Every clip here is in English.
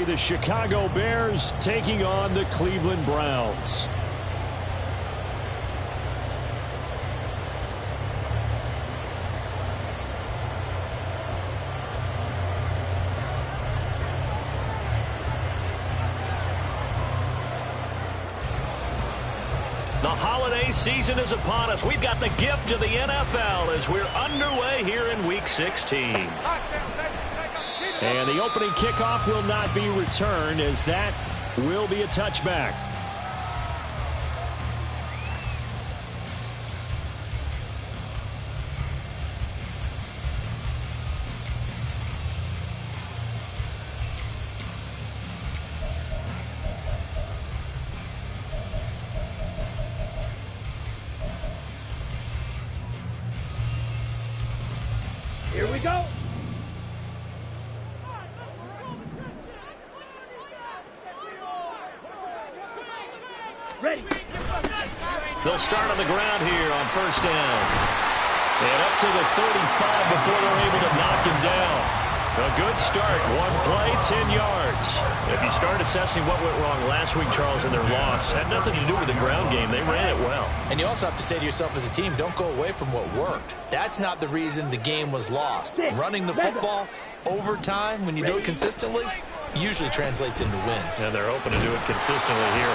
be the Chicago Bears taking on the Cleveland Browns. The holiday season is upon us. We've got the gift of the NFL as we're underway here in Week 16. And the opening kickoff will not be returned, as that will be a touchback. Here we go. Ready. They'll start on the ground here on first down. And up to the 35 before they're able to knock him down. A good start. One play, 10 yards. If you start assessing what went wrong last week, Charles, in their loss, had nothing to do with the ground game. They ran it well. And you also have to say to yourself as a team, don't go away from what worked. That's not the reason the game was lost. Running the football over time, when you do it consistently, usually translates into wins. And they're hoping to do it consistently here.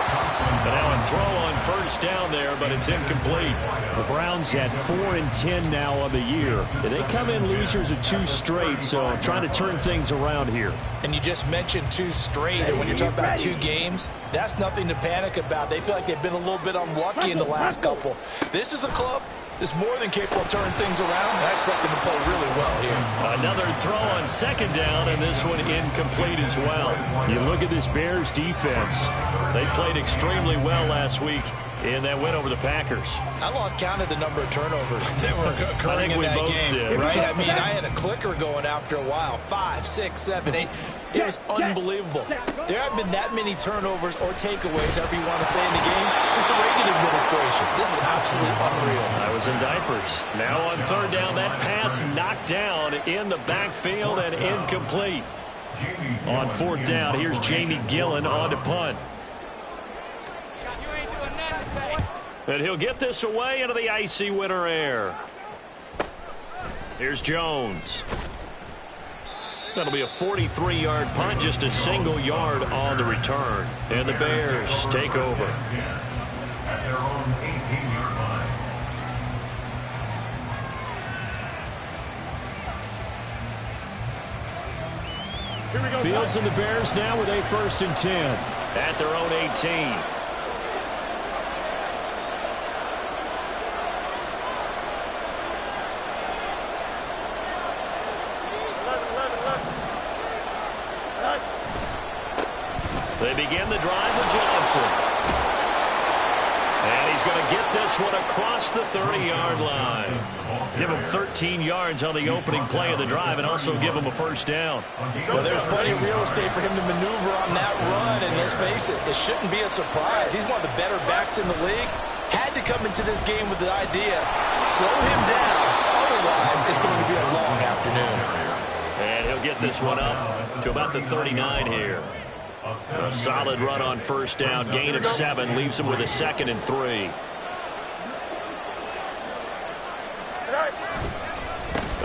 But now a throw on first down there, but it's incomplete. The Browns at 4-10 now on the year. They come in losers of 2 straight, so trying to turn things around here. And you just mentioned 2 straight, and when you're talking about 2 games, that's nothing to panic about. They feel like they've been a little bit unlucky in the last couple. This is a club that's more than capable of turning things around. I expect them to play really well here. Another throw on second down, and this one incomplete as well. You look at this Bears defense. They played extremely well last week in that win over the Packers. I lost count of the number of turnovers that were occurring in that game. Did. Right? I mean, I had a clicker going after a while. 5, 6, 7, 8. It was unbelievable. There haven't been that many turnovers or takeaways, however you want to say, in the game since the Reagan administration. This is absolutely unreal. I was in diapers. Now on third down, that pass knocked down in the backfield and incomplete. On fourth down, here's Jamie Gillen on to punt. And he'll get this away into the icy winter air. Here's Jones. That'll be a 43-yard punt, just a single yard on the return. And the Bears take over. At their own 18-yard line. Here we go. Fields and the Bears now with a 1st and 10. At their own 18. They begin the drive with Johnson. And he's going to get this one across the 30-yard line. Give him 13 yards on the opening play of the drive and also give him a first down. Well, there's plenty of real estate for him to maneuver on that run, and let's face it, it shouldn't be a surprise. He's one of the better backs in the league. Had to come into this game with the idea, slow him down, otherwise it's going to be a long afternoon. And he'll get this one up to about the 39 here. A solid run on first down, gain of 7, leaves him with a 2nd and 3.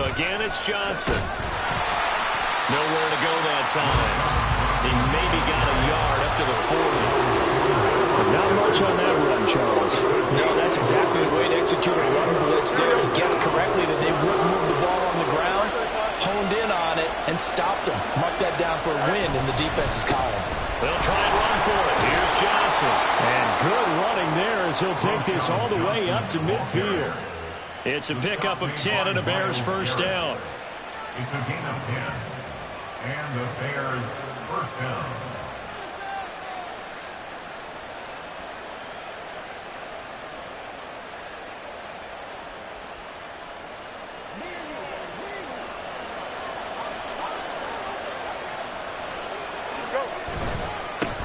Again, it's Johnson. Nowhere to go that time. He maybe got a yard up to the 40. Not much on that run, Charles. No, that's exactly the way to execute a run blitz there. He guessed correctly that they wouldn't move the ball on the ground, honed in on it, and stopped him. Mark that down for a win in the defense's column. They'll try and run for it. Here's Johnson. And good running there as he'll take this all the way up to midfield. It's a pickup of 10 and a Bears first down. It's a gain of 10. And the Bears first down.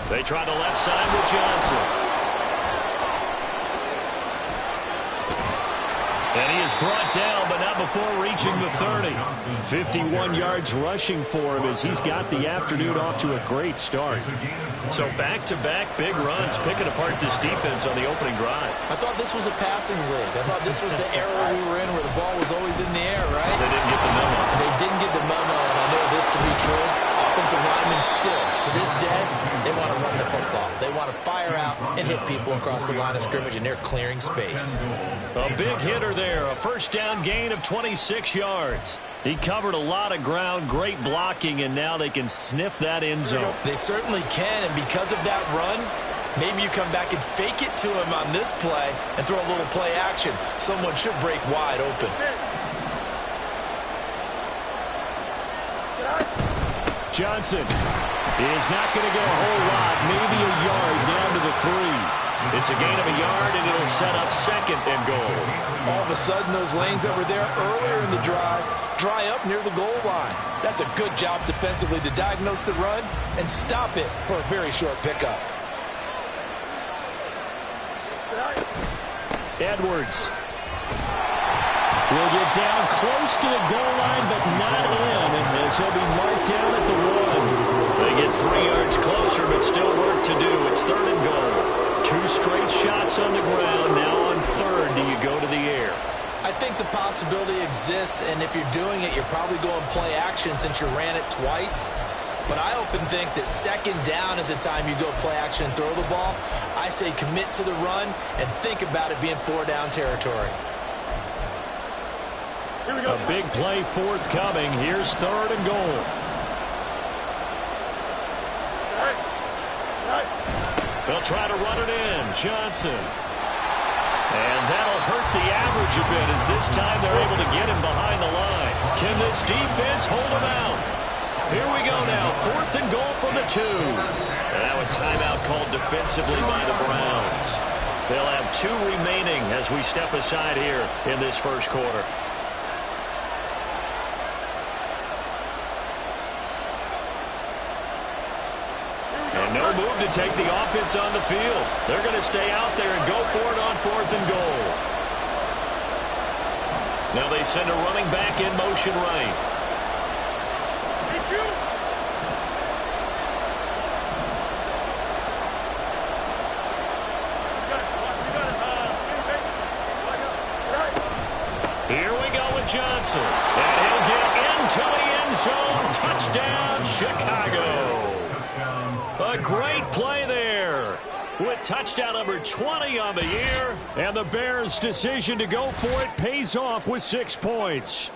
They try the left side with Johnson. And he is brought down, but not before reaching the 30. 51 yards rushing for him as he's got the afternoon off to a great start. So back-to-back big runs, picking apart this defense on the opening drive. I thought this was a passing league. I thought this was the era we were in where the ball was always in the air, right? They didn't get the memo. They didn't get the memo, and I know this to be true. Offensive linemen still, to this day, they want to run the football. They want to fire out and hit people across the line of scrimmage, and they're clearing space. A big hitter there, a first down gain of 26 yards. He covered a lot of ground, great blocking, and now they can sniff that end zone. They certainly can, and because of that run, maybe you come back and fake it to him on this play and throw a little play action. Someone should break wide open. Johnson is not going to get a whole lot, maybe a yard down to the 3. It's a gain of a yard, and it'll set up second and goal. All of a sudden, those lanes that were there earlier in the drive dry up near the goal line. That's a good job defensively to diagnose the run and stop it for a very short pickup. Edwards will get down close to the goal line, but not in, as he'll be marked down at the 1. They get 3 yards closer, but still work to do. It's third and goal. 2 straight shots on the ground. Now on third, do you go to the air? I think the possibility exists, and if you're doing it, you're probably going play action since you ran it twice. But I often think that second down is the time you go play action and throw the ball. I say commit to the run and think about it being 4-down territory. A big play forthcoming. Here's third and goal. They'll try to run it in. Johnson. And that'll hurt the average a bit as this time they're able to get him behind the line. Can this defense hold him out? Here we go now. Fourth and goal from the 2. And now a timeout called defensively by the Browns. They'll have 2 remaining as we step aside here in this first quarter. And no move to take the offense on the field. They're going to stay out there and go for it on fourth and goal. Now they send a running back in motion right. Here we go with Johnson. And he'll get into the end zone. Touchdown, Chicago. A great play there with touchdown number 20 on the year. And the Bears' decision to go for it pays off with 6 points.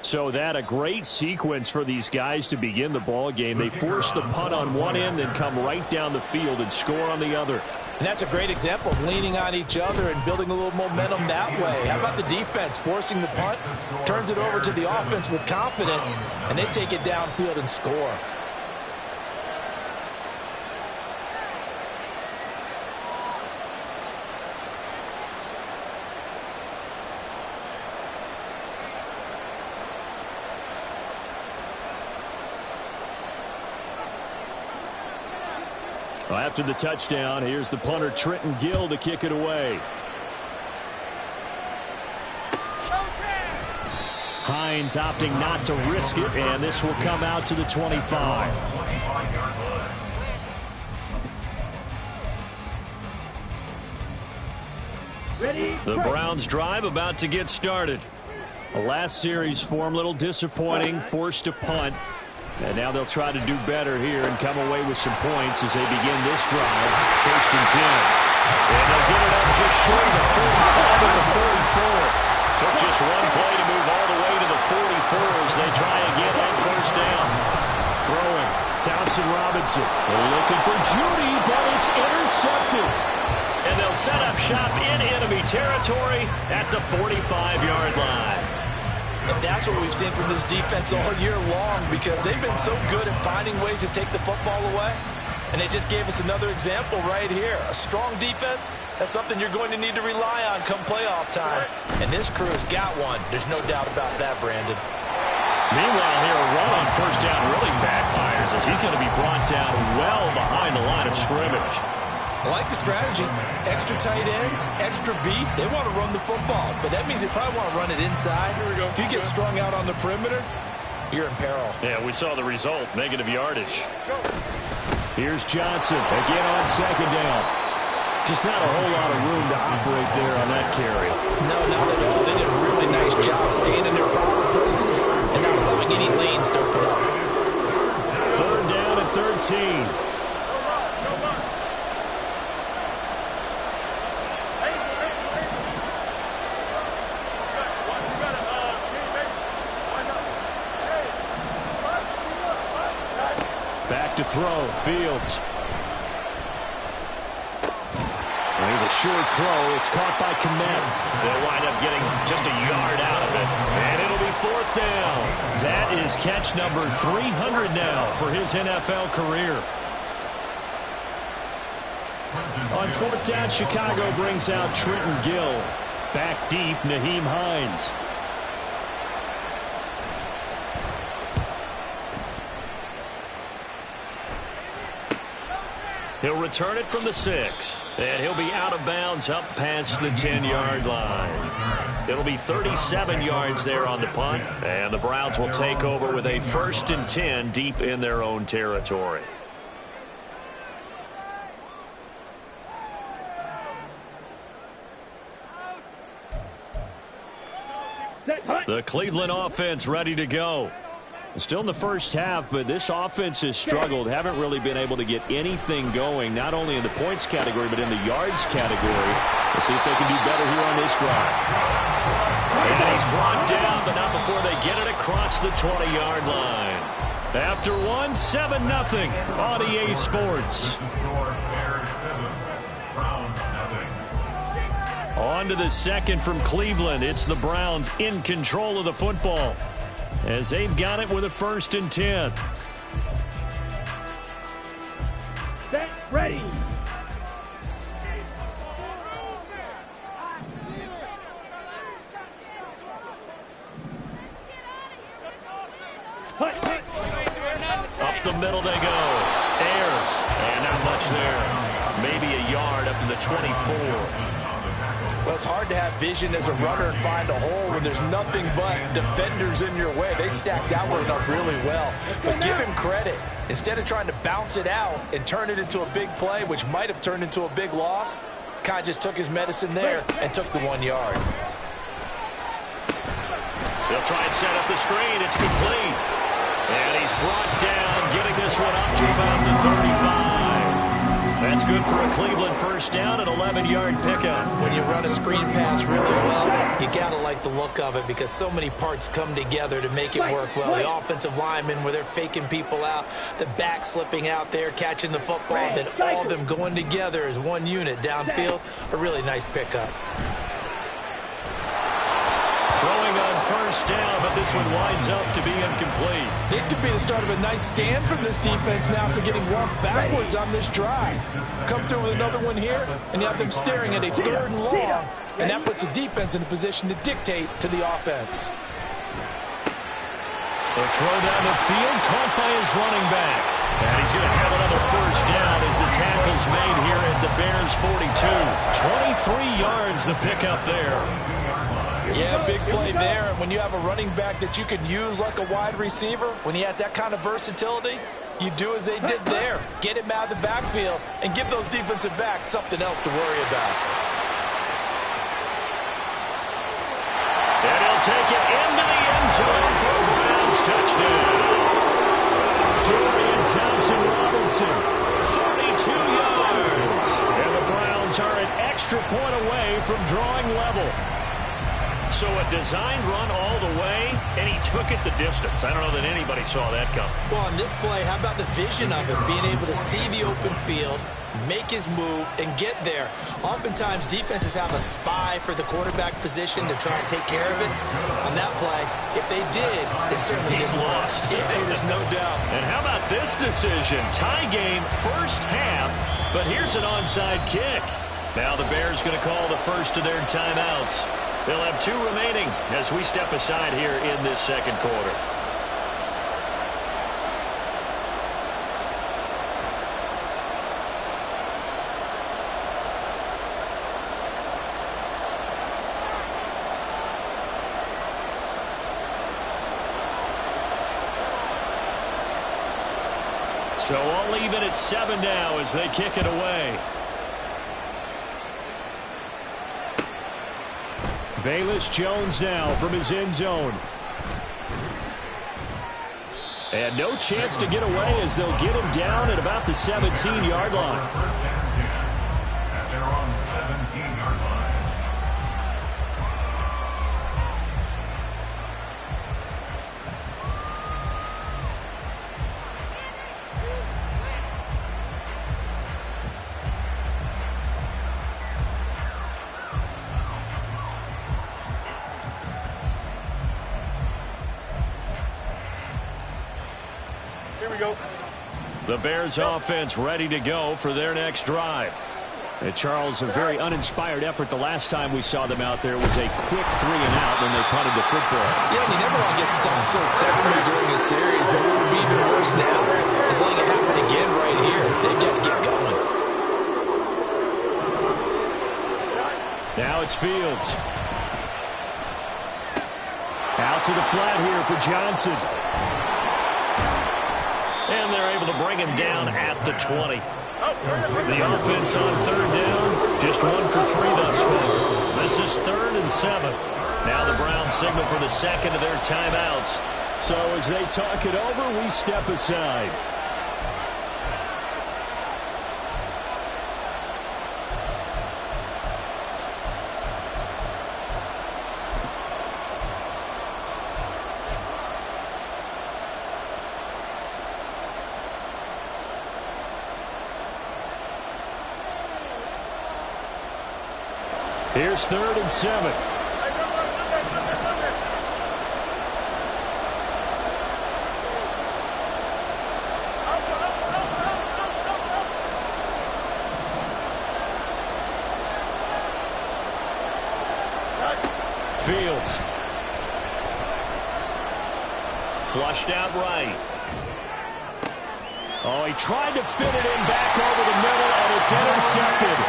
So that a great sequence for these guys to begin the ball game. They force the punt on one end and come right down the field and score on the other. And that's a great example of leaning on each other and building a little momentum that way. How about the defense forcing the punt, turns it over to the offense with confidence, and they take it downfield and score. After the touchdown, here's the punter Trenton Gill to kick it away. Hines opting not to risk it, and this will come out to the 25. The Browns drive about to get started. The last series form, a little disappointing, forced to punt. And now they'll try to do better here and come away with some points as they begin this drive. First and 10. And they'll get it up just short of the 45 at the 44. Took just one play to move all the way to the 44 as they try again on first down. Throwing, Townsend Robinson. They're looking for Judy, but it's intercepted. And they'll set up shop in enemy territory at the 45-yard line. And that's what we've seen from this defense all year long because they've been so good at finding ways to take the football away. And they just gave us another example right here. A strong defense, that's something you're going to need to rely on come playoff time. And this crew's got one. There's no doubt about that, Brandon. Meanwhile, here a run on first down really backfires as he's going to be brought down well behind the line of scrimmage. I like the strategy. Extra tight ends, extra beef. They want to run the football, but that means they probably want to run it inside. If you get strung out on the perimeter, you're in peril. Yeah, we saw the result, negative yardage. Here's Johnson again on second down. Just not a whole lot of room to operate there on that carry. No, not at all. They did a really nice job staying in their proper places and not allowing any lanes to open up. Third down and 13. Back to throw. Fields. Here's a short throw. It's caught by Kmet. They'll wind up getting just a yard out of it. And it'll be fourth down. That is catch number 300 now for his NFL career. On fourth down, Chicago brings out Trenton Gill. Back deep, Nyheim Hines. He'll return it from the 6. And he'll be out of bounds up past the 10-yard line. It'll be 37 yards there on the punt. And the Browns will take over with a 1st and 10 deep in their own territory. The Cleveland offense ready to go. Still in the first half, but this offense has struggled. Haven't really been able to get anything going, not only in the points category, but in the yards category. Let's see if they can do better here on this drive. And he's brought down, but not before they get it across the 20-yard line. After one, 7-0 on EA Sports. On to the second from Cleveland. It's the Browns in control of the football, as they've got it with a 1st and 10. Set, ready. Up the middle they go. Ayers. And not much there. Maybe a yard up to the 24. Well, it's hard to have vision as a runner and find a hole when there's nothing but defenders in your way. They stacked that one up really well. But give him credit. Instead of trying to bounce it out and turn it into a big play, which might have turned into a big loss, kind of just took his medicine there and took the 1 yard. They'll try and set up the screen. It's complete. And he's brought down, getting this one up to about the 35. That's good for a Cleveland 1st down, an 11-yard pickup. When you run a screen pass really well, you got to like the look of it because so many parts come together to make it work well. The offensive linemen, where they're faking people out, the back slipping out there, catching the football, then all of them going together as one unit downfield. A really nice pickup. Throwing on 1st down, but this one winds up to be incomplete. This could be the start of a nice scan from this defense now after getting walked backwards on this drive. Come through with another one here, and you have them staring at a 3rd and long, and that puts the defense in a position to dictate to the offense. The throw down the field, caught by his running back. And he's going to have another 1st down as the tackle's made here at the Bears 42. 23 yards the pickup there. Yeah, big play there. And when you have a running back that you can use like a wide receiver, when he has that kind of versatility, you do as they did there. Get him out of the backfield and give those defensive backs something else to worry about. And he'll take it into the end zone for a Browns touchdown. Dorian Thompson-Robinson, 42 yards. And the Browns are an extra point away from drawing level. So a designed run all the way, and he took it the distance. I don't know that anybody saw that come. Well, on this play, how about the vision of him, being able to see the open field, make his move, and get there. Oftentimes, defenses have a spy for the quarterback position to try and take care of it. On that play, if they did, it certainly He's didn't lost. work. Yeah, there's no doubt. And how about this decision? Tie game, 1st half, but here's an onside kick. Now the Bears going to call the first of their timeouts. They'll have 2 remaining as we step aside here in this 2nd quarter. So all even at 7 now as they kick it away. Velus Jones now from his end zone. And no chance to get away as they'll get him down at about the 17-yard line. First down 10 at their own 17-yard line. The Bears offense ready to go for their next drive. And Charles, a very uninspired effort the last time we saw them out there. It was a quick 3-and-out when they punted the football. Yeah, and you never want to get stumped so soundly during a series, but what would be even worse now is letting it happen again right here. They've got to get going. Now it's Fields. Out to the flat here for Johnson. And they're able to bring him down at the 20. The offense on 3rd down, just 1 for 3 thus far. This is 3rd and 7. Now the Browns signal for the second of their timeouts. So as they talk it over, we step aside. Here's 3rd and 7. Fields. Flushed out right. Oh, he tried to fit it in back over the middle, and it's intercepted.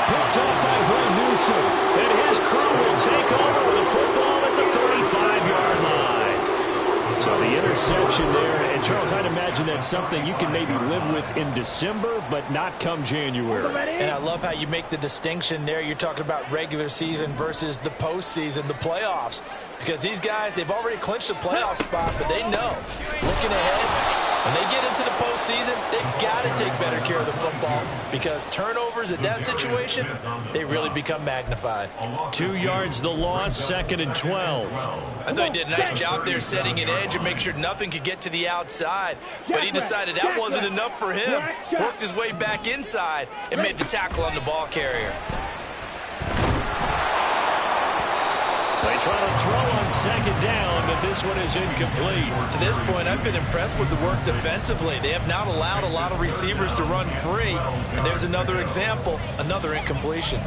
Picked off by Glenn Newsom. And his crew will take over with the football at the 35-yard line. So the interception there. And, Charles, I'd imagine that's something you can maybe live with in December, but not come January. And I love how you make the distinction there. You're talking about regular season versus the postseason, the playoffs. Because these guys, they've already clinched a playoff spot, but they know, looking ahead, when they get into the postseason, they've got to take better care of the football because turnovers in that situation, they really become magnified. 2 yards the loss, 2nd and 12. I thought he did a nice job there setting an edge and make sure nothing could get to the outside. But he decided that wasn't enough for him. Worked his way back inside and made the tackle on the ball carrier. They try to throw on 2nd down, but this one is incomplete. To this point, I've been impressed with the work defensively. They have not allowed a lot of receivers to run free. And there's another example, another incompletion.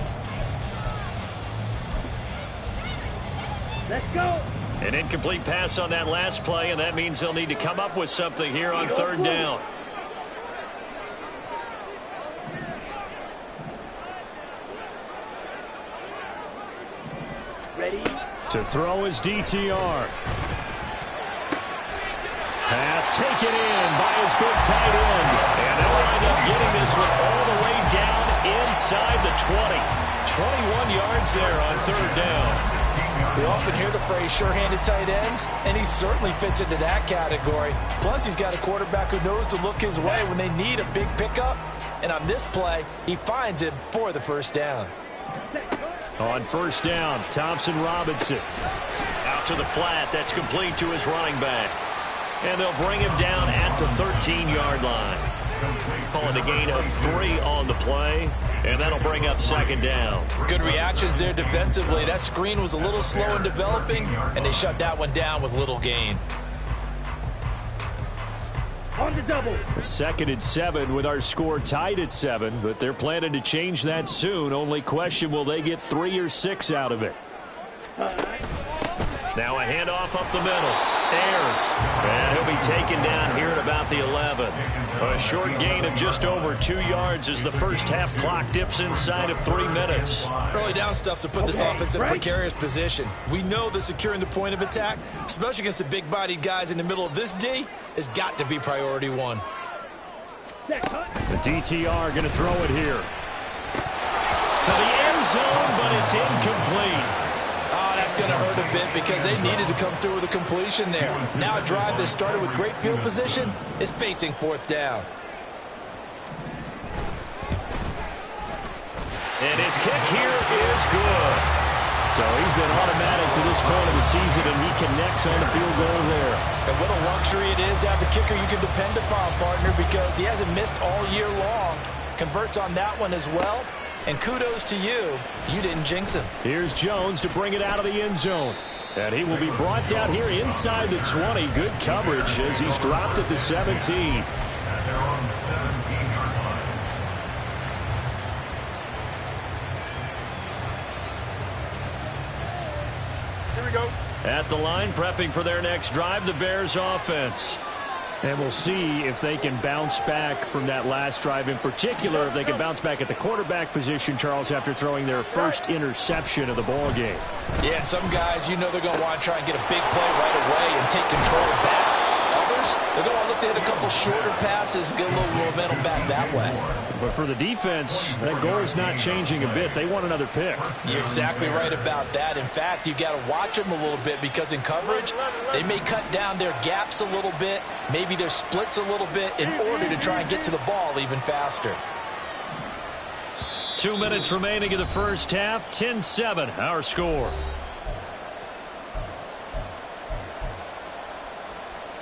Let's go. An incomplete pass on that last play, and that means they'll need to come up with something here on 3rd down. Ready. To throw his DTR. Pass taken in by his big tight end. And they'll wind up getting this one all the way down inside the 20. 21 yards there on 3rd down. We often hear the phrase sure-handed tight ends, and he certainly fits into that category. Plus, he's got a quarterback who knows to look his way when they need a big pickup. And on this play, he finds him for the 1st down. On 1st down, Thompson Robinson. Out to the flat. That's complete to his running back. And they'll bring him down at the 13-yard line. Calling a gain of 3 on the play. And that'll bring up 2nd down. Good reactions there defensively. That screen was a little slow in developing, and they shut that one down with little gain. On the double. 2nd and 7 with our score tied at 7, but they're planning to change that soon. Only question, will they get 3 or 6 out of it? Now a handoff up the middle. Ayers. And he'll be taken down here at about the 11. A short gain of just over 2 yards as the first half clock dips inside of 3 minutes. Early down stuff to put this offense in a precarious position. We know that securing the point of attack, especially against the big-bodied guys in the middle of this D, has got to be priority 1. The DTR going to throw it here. To the end zone, but it's incomplete. Oh, that's going to hurt a bit because they needed to come through with a completion there. Now a drive that started with great field position is facing fourth down. And his kick here is good. So he's been automatic to this point of the season, and he connects on the field goal there. And what a luxury it is to have a kicker you can depend upon, partner, because he hasn't missed all year long. Converts on that one as well. And kudos to you. You didn't jinx him. Here's Jones to bring it out of the end zone. And he will be brought down here inside the 20. Good coverage as he's dropped at the 17. At their own 17-yard line. Here we go. At the line, prepping for their next drive, the Bears offense. And we'll see if they can bounce back from that last drive. In particular, if they can bounce back at the quarterback position, Charles, after throwing their first interception of the ball game. Yeah, and some guys, you know they're going to want to try and get a big play right away and take control back. Others, they're going to look to hit a couple shorter passes, get a little momentum back that way. But for the defense, that goal is not changing a bit. They want another pick. You're exactly right about that. In fact, you got to watch them a little bit because in coverage, they may cut down their gaps a little bit, maybe their splits a little bit in order to try and get to the ball even faster. 2 minutes remaining in the first half. 10-7, our score.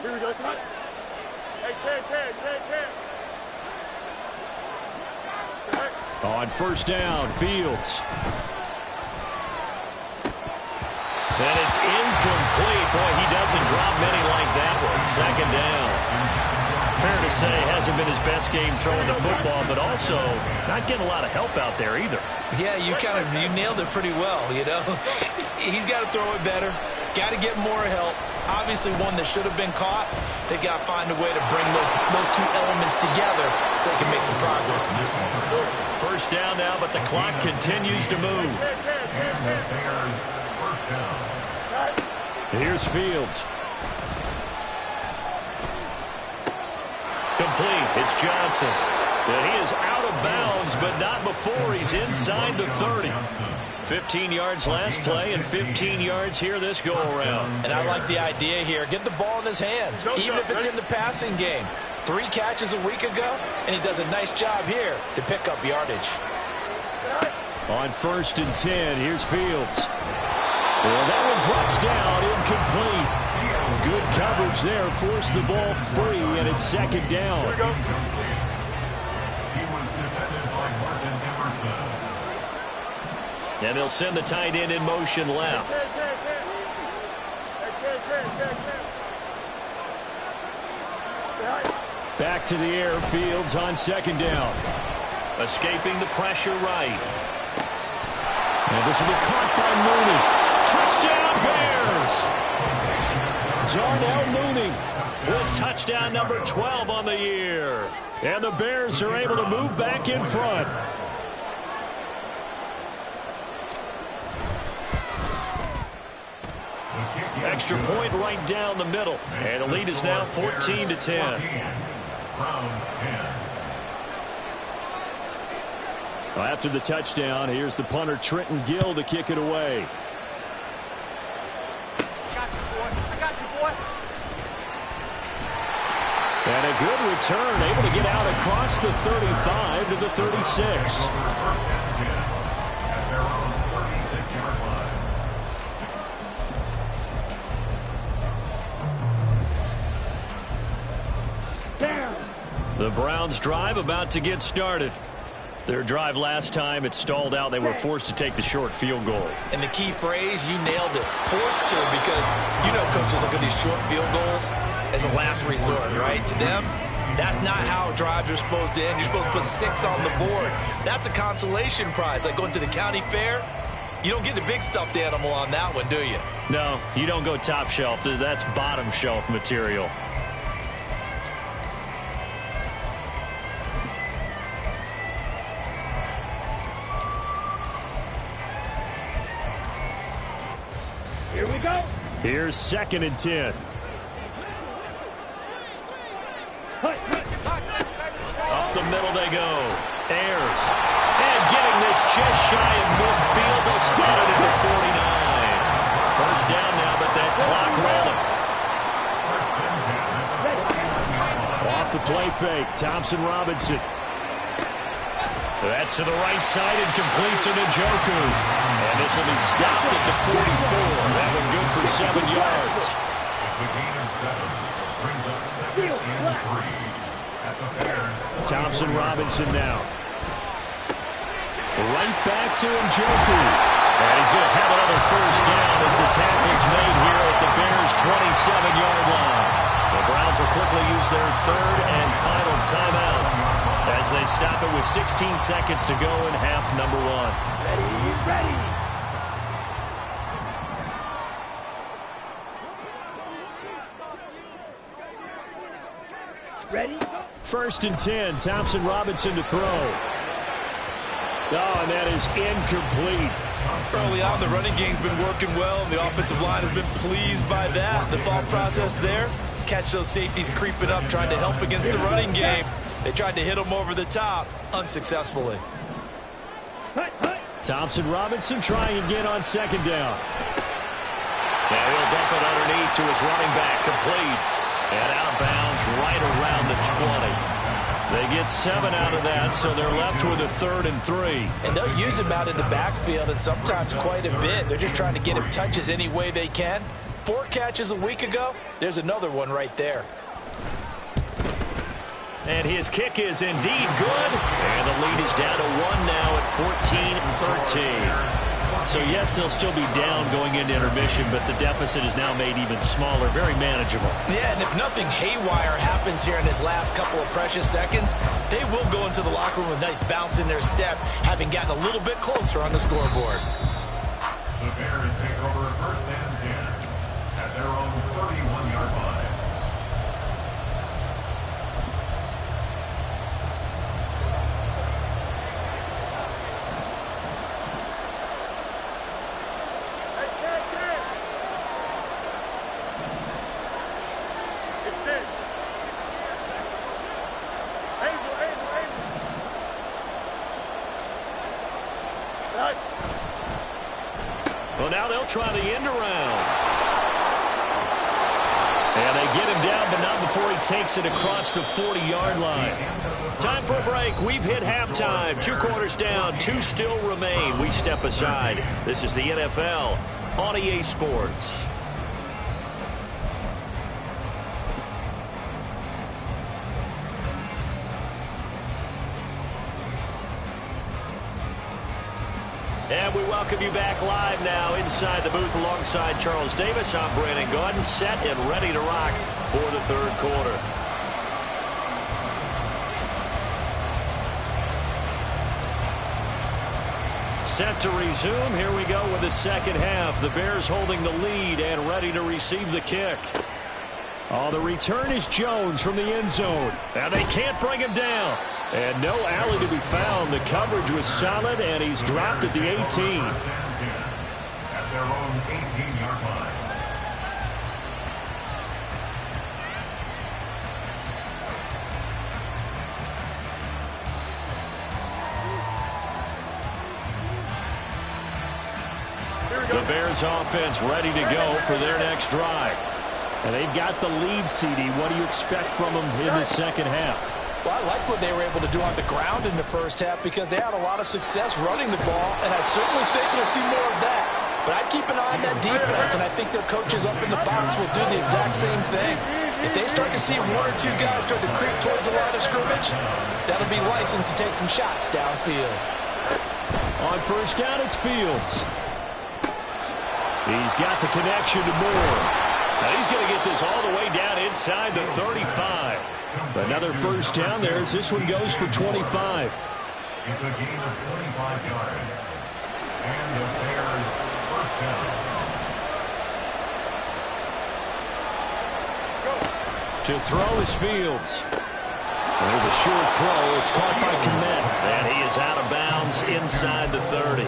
Here we go. Hey, Ken. On first down, Fields. And it's incomplete. Boy, he doesn't drop many like that one. Second down. Fair to say, hasn't been his best game throwing the football, but also not getting a lot of help out there either. Yeah, you nailed it pretty well, you know. He's got to throw it better. Got to get more help. Obviously one that should have been caught. They've got to find a way to bring those two elements together so they can make some progress in this one. First down now, but the clock continues to move. And the Bears first down. Here's Fields. Complete. It's Johnson. And he is out of bounds, but not before he's inside the 30. 15 yards last play and 15 yards here this go-around. And I like the idea here. Get the ball in his hands, even if it's in the passing game. 3 catches a week ago, and he does a nice job here to pick up yardage. On first and 10, here's Fields. And that one drops down, incomplete. Good coverage there, forced the ball free, and it's second down. He was defended by Martin Emerson. And they'll send the tight end in motion left. Back to the air, Fields on second down. Escaping the pressure right. And this will be caught by Mooney. Touchdown, Bears! Darnell Mooney with touchdown number 12 on the year. And the Bears are able to move back in front. Extra point right down the middle. And the lead is now 14-10. Browns 10. Well, after the touchdown, here's the punter Trenton Gill to kick it away. I got you, boy. And a good return, able to get out across the 35 to the 36. At their own 36-yard line. The Browns drive about to get started. Their drive last time, it stalled out. They were forced to take the short field goal. And the key phrase, you nailed it. Forced to, because you know coaches look at these short field goals as a last resort, right? To them, that's not how drives are supposed to end. You're supposed to put 6 on the board. That's a consolation prize. Like going to the county fair, you don't get the big stuffed animal on that one, do you? No, you don't go top shelf. That's bottom shelf material. Here we go. Here's second and 10. middle they go. Ayers. And getting this just shy of midfield. They'll spot it at the 49. First down now, but that clock rolling. Off the play fake, Thompson Robinson. That's to the right side and complete to Njoku. And this will be stopped at the 44. That one good for 7 yards. It's a gain of 7. Brings up 2nd and 3 at the Bears. Thompson Robinson now. Right back to Njoku. And he's going to have another first down as the tackle's made here at the Bears' 27-yard line. The Browns will quickly use their third and final timeout as they stop it with 16 seconds to go in half number 1. Ready? First and 10, Thompson Robinson to throw. Oh, and that is incomplete. Early on, the running game's been working well, and the offensive line has been pleased by that. The thought process there, catch those safeties creeping up, trying to help against the running game. They tried to hit them over the top, unsuccessfully. Thompson Robinson trying again on second down. Now he'll dump it underneath to his running back, complete. And out of bounds right around the 20. They get 7 out of that, so they're left with a 3rd and 3. And they'll use him out in the backfield, and sometimes quite a bit. They're just trying to get him touches any way they can. 4 catches a week ago. There's another one right there. And his kick is indeed good. And the lead is down to 1 now at 14-13. So, yes, they'll still be down going into intermission, but the deficit is now made even smaller, very manageable. Yeah, and if nothing haywire happens here in his last couple of precious seconds, they will go into the locker room with a nice bounce in their step, having gotten a little bit closer on the scoreboard. The Bears take over 1st and 10 at their own 31-yard line. Well, now they'll try the end around. And they get him down, but not before he takes it across the 40-yard line. Time for a break. We've hit halftime. 2 quarters down, 2 still remain. We step aside. This is the NFL on EA Sports. And we welcome you back live now inside the booth alongside Charles Davis. I'm Brandon Gordon, set and ready to rock for the 3rd quarter. Set to resume. Here we go with the second half. The Bears holding the lead and ready to receive the kick. Oh, the return is Jones from the end zone. Now they can't bring him down. And no alley to be found. The coverage was solid, and he's dropped at the 18. At their own 18-yard line. The Bears offense ready to go for their next drive. And they've got the lead, CD. What do you expect from them in the second half? Well, I like what they were able to do on the ground in the first half because they had a lot of success running the ball, and I certainly think we'll see more of that. But I'd keep an eye on that defense, and I think their coaches up in the box will do the exact same thing. If they start to see 1 or 2 guys start to creep towards the line of scrimmage, that'll be licensed to take some shots downfield. On first down, it's Fields. He's got the connection to Moore. Now he's going to get this all the way down inside the 35. Another first down there as this one goes for 25. It's a gain of 25 yards. And the Bears first down. To throw is Fields. There's a short throw. It's caught by Kmet. And he is out of bounds inside the 30.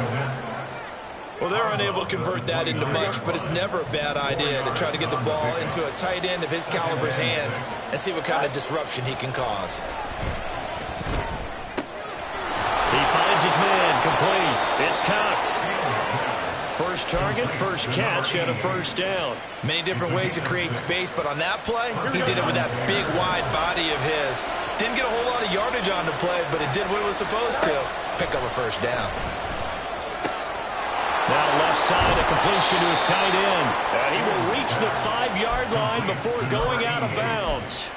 Well, they're unable to convert that into much, but it's never a bad idea to try to get the ball into a tight end of his caliber's hands and see what kind of disruption he can cause. man complete. It's Cox. First target, first catch, and a first down. Many different ways to create space, but on that play, he did it with that big, wide body of his. Didn't get a whole lot of yardage on the play, but it did what it was supposed to. Pick up a first down. Now left side, a completion to his tight end. And he will reach the 5-yard line before going out of bounds.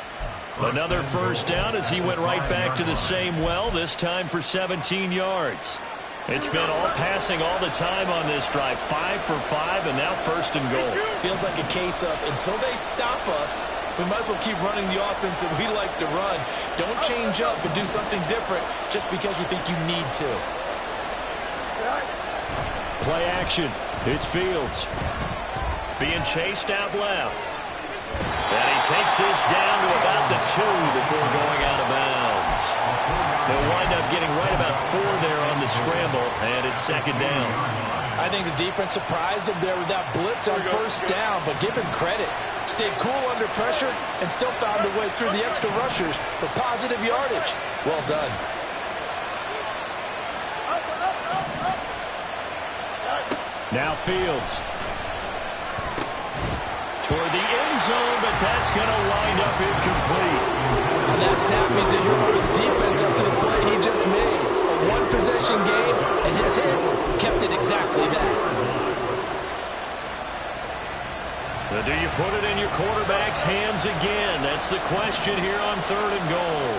Another first down as he went right back to the same well, this time for 17 yards. It's been all passing all the time on this drive. 5 for 5, and now first and goal. Feels like a case of until they stop us, we might as well keep running the offense that we like to run. Don't change up and do something different just because you think you need to. Play action. It's Fields. Being chased out left. And he takes this down to about the 2 before going out of bounds. He'll wind up getting right about 4 there on the scramble, and it's second down. I think the defense surprised him there with that blitz on first down, but give him credit. Stayed cool under pressure and still found a way through the extra rushers for positive yardage. Well done. Now Fields. Toward the end zone, but that's going to wind up incomplete. On that snap, he's a hero of his defense after the play he just made. A one-possession game, and his hit kept it exactly that. Do you put it in your quarterback's hands again? That's the question here on third and goal.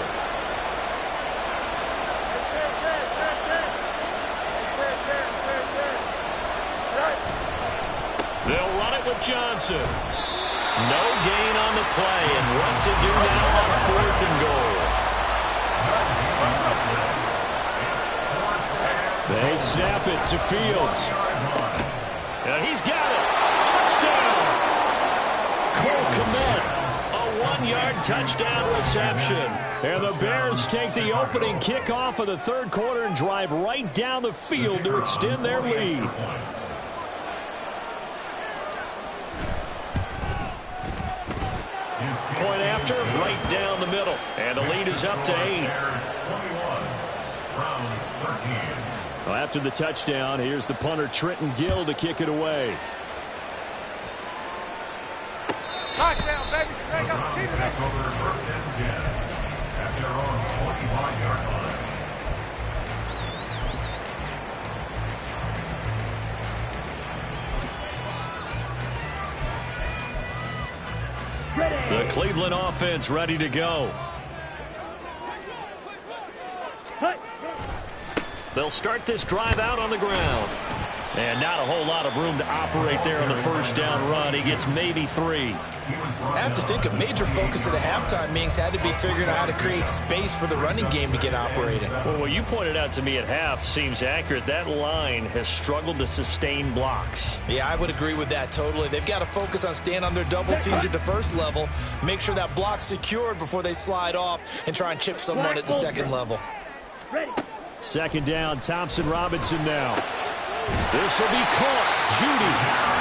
They'll run it with Johnson. No gain on the play, and what to do now on fourth and goal. They snap it to Fields. And he's got it. Touchdown. Cole Kmet. A 1-yard touchdown reception. And the Bears take the opening kickoff of the third quarter and drive right down the field to extend their lead. Point after, right down the middle. And the lead is up to 8. Well, after the touchdown, here's the punter Trenton Gill to kick it away. Touchdown, baby. Pass over first and 10 at their own 25-yard line. The Cleveland offense ready to go. They'll start this drive out on the ground. And not a whole lot of room to operate there on the first down run. He gets maybe 3. I have to think a major focus of the halftime meetings had to be figuring out how to create space for the running game to get operating. Well, what you pointed out to me at half seems accurate. That line has struggled to sustain blocks. Yeah, I would agree with that totally. They've got to focus on staying on their double teams at the first level, make sure that block's secured before they slide off and try and chip someone at the second level. Second down, Thompson Robinson now. This will be caught. Judy.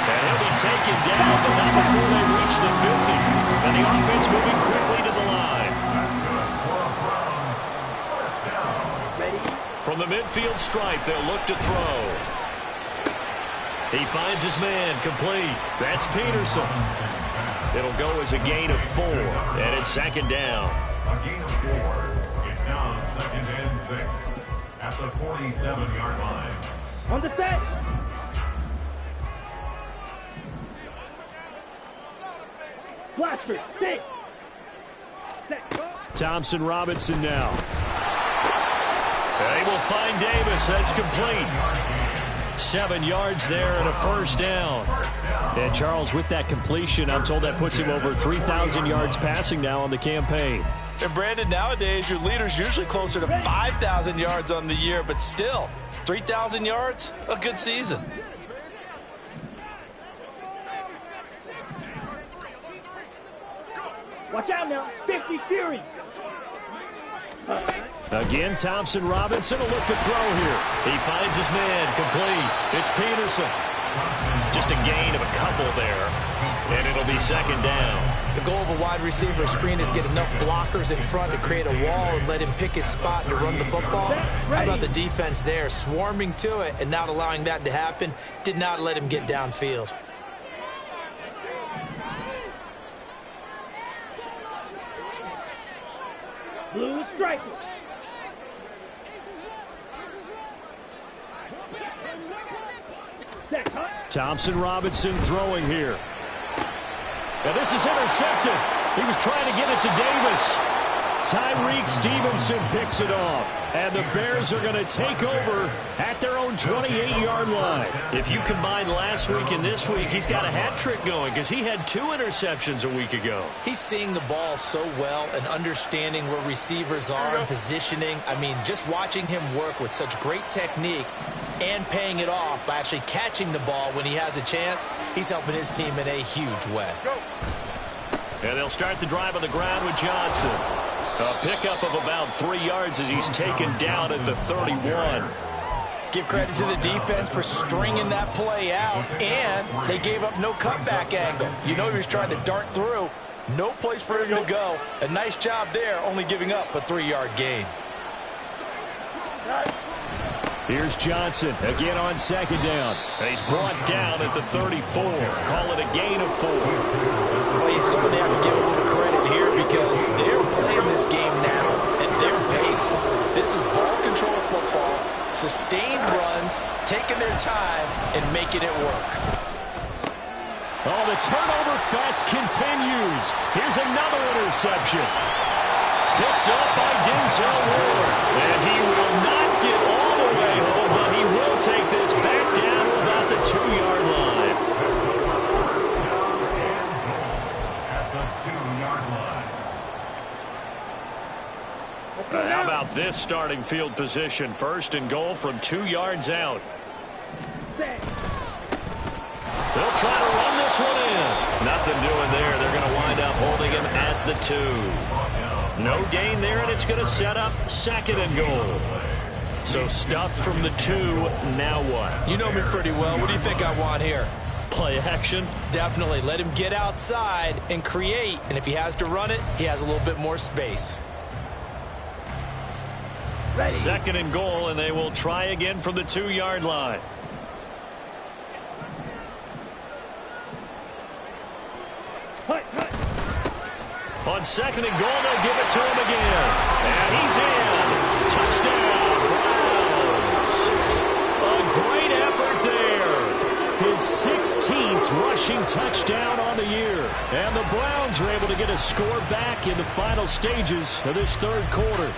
And he'll be taken down, but not before they reach the 50. And the offense moving quickly to the line. From the midfield stripe, they'll look to throw. He finds his man complete. That's Peterson. It'll go as a gain of 4. And it's second down. A gain of 4. It's now second and 6 at the 47-yard line. On the set. Blaster, stick. Thompson Robinson now. They will find Davis. That's complete. 7 yards there and a first down. And Charles, with that completion, I'm told that puts him over 3,000 yards passing now on the campaign. And Brandon, nowadays your leader's usually closer to 5,000 yards on the year, but still, 3,000 yards, a good season. Watch out now. 50 Fury. Again, Thompson Robinson will look to throw here. He finds his man complete. It's Peterson. Just a gain of a couple there. And it'll be second down. The goal of a wide receiver screen is get enough blockers in front to create a wall and let him pick his spot to run the football. How about the defense there, swarming to it and not allowing that to happen? Did not let him get downfield. Blue strikers. Thompson Robinson throwing here. And this is intercepted. He was trying to get it to Davis. Tyreek Stevenson picks it off. And the Bears are going to take over at their own 28-yard line. If you combine last week and this week, he's got a hat trick going because he had 2 interceptions a week ago. He's seeing the ball so well and understanding where receivers are and positioning. I mean, just watching him work with such great technique and paying it off by actually catching the ball when he has a chance, he's helping his team in a huge way. And they'll start the drive on the ground with Johnson. A pickup of about 3 yards as he's taken down at the 31. Give credit to the defense for stringing that play out, and they gave up no cutback angle. You know he was trying to dart through. No place for him to go. A nice job there, only giving up a 3-yard gain. Here's Johnson again on second down. And he's brought down at the 34. Call it a gain of 4. Well, you certainly have to give a little credit here because they're playing this game now at their pace. This is ball control football, sustained runs, taking their time, and making it work. Oh, the turnover fest continues. Here's another interception. Picked up by Denzel Ward. And he will not get all the way home, but he will take this back down to about the 2-yard line. At the 2-yard line. How about this starting field position? 1st and goal from 2 yards out. They'll try to run this one in. Nothing doing there. They're going to wind up holding him at the 2. No gain there, and it's going to set up 2nd and goal. So stuffed from the 2. Now what? You know me pretty well. What do you think I want here? Play action? Definitely. Let him get outside and create. And if he has to run it, he has a little bit more space. 2nd and goal, and they will try again from the 2-yard line. On 2nd and goal, they'll give it to him again. And he's in. Touchdown, Browns. A great effort there. His 16th rushing touchdown on the year. And the Browns are able to get a score back in the final stages of this 3rd quarter.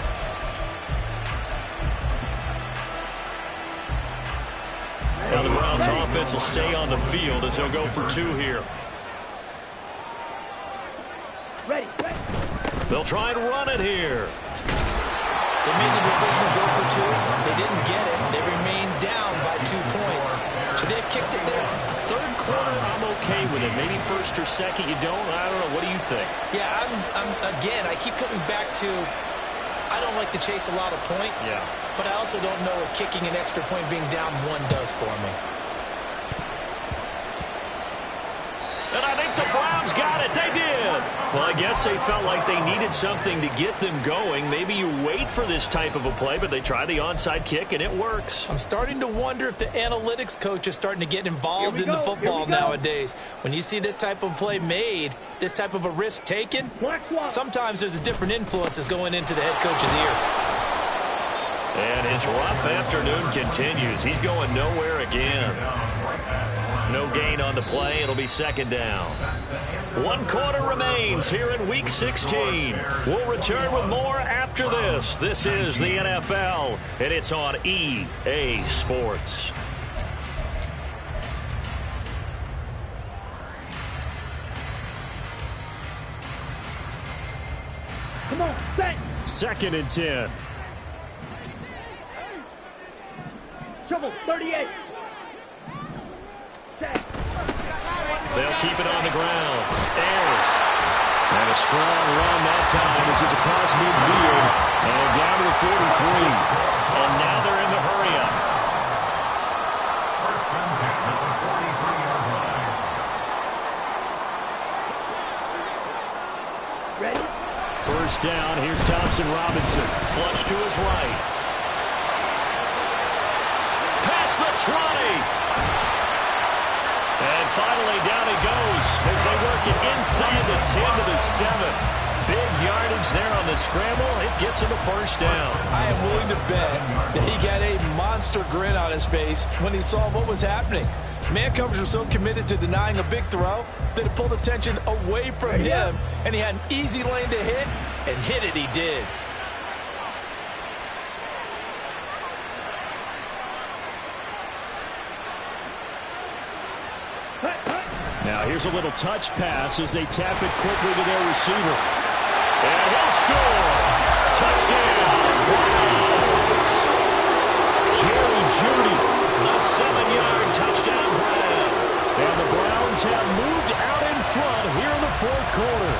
Now the Browns offense will stay on the field as they'll go for 2 here. They'll try and run it here. They made the decision to go for 2. They didn't get it. They remained down by 2 points. Should they have kicked it there? 3rd quarter, I'm okay with it. Maybe 1st or 2nd, you don't. I don't know. What do you think? Yeah, again, I keep coming back to I don't like to chase a lot of points. Yeah. But I also don't know what kicking an extra point being down 1 does for me. And I think the Browns got it. They did. Well, I guess they felt like they needed something to get them going. Maybe you wait for this type of a play, but they try the onside kick, and it works. I'm starting to wonder if the analytics coach is starting to get involved in the football nowadays. When you see this type of play made, this type of a risk taken, sometimes there's a different influences going into the head coach's ear. And his rough afternoon continues. He's going nowhere again. No gain on the play. It'll be 2nd down. 1 quarter remains here in Week 16. We'll return with more after this. This is the NFL, and it's on EA Sports. Come on, set. 2nd and 10. Shovel, 38. Set. They'll keep it on the ground. Ayers. And a strong run that time as it's across midfield and down to the 43. And now they're in the hurry-up. 1st and 10 at the 43-yard line. Wilson Robinson. Flush to his right. Past the 20. And finally down he goes as they work it inside the 10 to the 7. Big yardage there on the scramble. It gets him a first down. I am willing to bet that he got a monster grin on his face when he saw what was happening. Man coverage was so committed to denying a big throw that it pulled attention away from him, and he had an easy lane to hit, and hit it he did. Now here's a little touch pass as they tap it quickly to their receiver. And he'll score. Touchdown. Browns. Jerry Jeudy. A 7-yard touchdown grab. And the Browns have moved out in front here in the fourth quarter.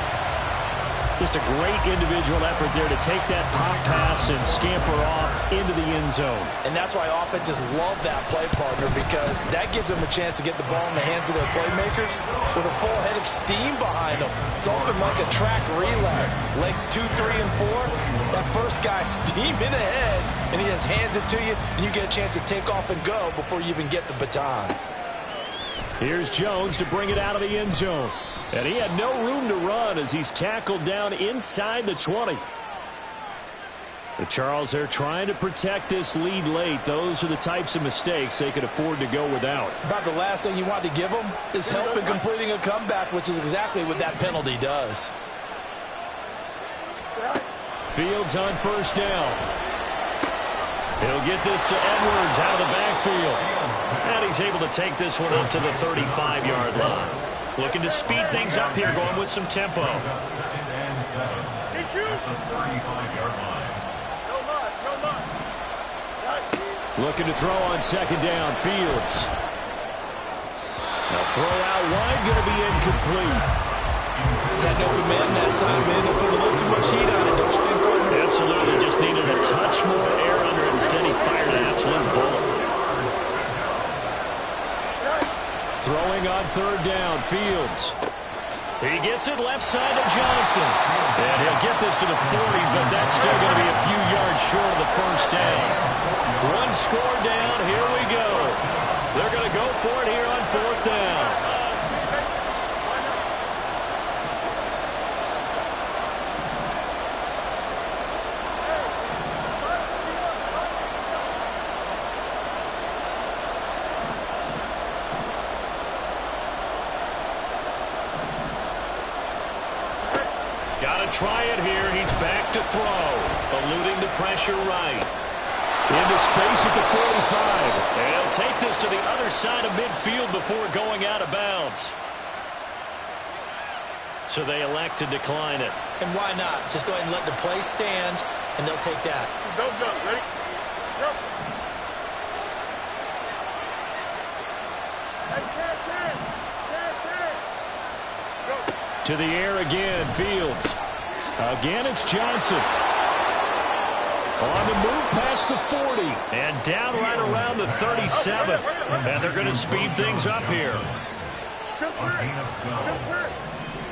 Just a great individual effort there to take that pop pass and scamper off into the end zone. And that's why offenses love that play, partner, because that gives them a chance to get the ball in the hands of their playmakers with a full head of steam behind them. It's open like a track relay. Legs 2, 3, and 4. That first guy steaming ahead, and he just hands it to you, and you get a chance to take off and go before you even get the baton. Here's Jones to bring it out of the end zone. And he had no room to run as he's tackled down inside the 20. The Charles, they're trying to protect this lead late. Those are the types of mistakes they could afford to go without. About the last thing you want to give them is help in completing a comeback, which is exactly what that penalty does. Fields on first down. He'll get this to Edwards out of the backfield. And he's able to take this one up to the 35-yard line. Looking to speed things up here, going with some tempo. Second and 7 at the 35-yard line. Looking to throw on second down. Fields. Now throw out wide, going to be incomplete. Had open man that time, man. They put a little too much heat on it, don't you think, partner? Absolutely. Just needed a touch more air under it. Instead, he fired an absolute bullet. Throwing on third down. Fields. He gets it left side to Johnson. And he'll get this to the 40, but that's still going to be a few yards short of the first down. One score down. Here we go. They're going to go for it here on fourth down. Try it here. He's back to throw. Eluding the pressure right. Into space at the 45. And he'll take this to the other side of midfield before going out of bounds. So they elect to decline it. And why not? Just go ahead and let the play stand, and they'll take that. Don't jump. Ready? Jump. To the air again. Fields. Again, it's Johnson. On the move past the 40. And down right around the 37. And they're going to speed things up here. A gain of 12.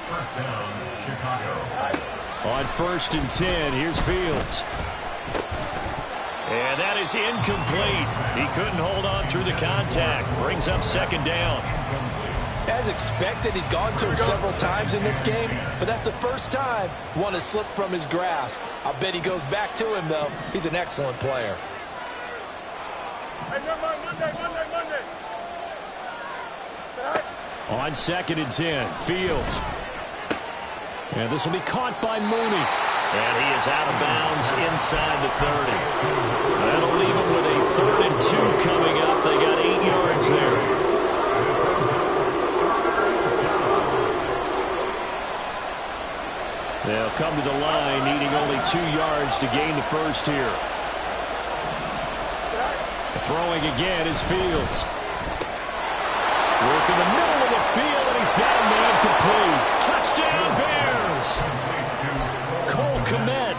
First down, Chicago. On first and 10, here's Fields. And that is incomplete. He couldn't hold on through the contact. Brings up second down. As expected, he's gone to him several times in this game, but that's the first time one has slipped from his grasp. I'll bet he goes back to him, though. He's an excellent player. Hey, Monday. On second and 10, Fields. And this will be caught by Mooney. And he is out of bounds inside the 30. That'll leave him with a 3rd and 2 coming up. They got 8 yards there. They'll come to the line, needing only 2 yards to gain the first here. Throwing again is Fields. Work in the middle of the field, and he's got a man complete. Touchdown, Bears! Cole Kmet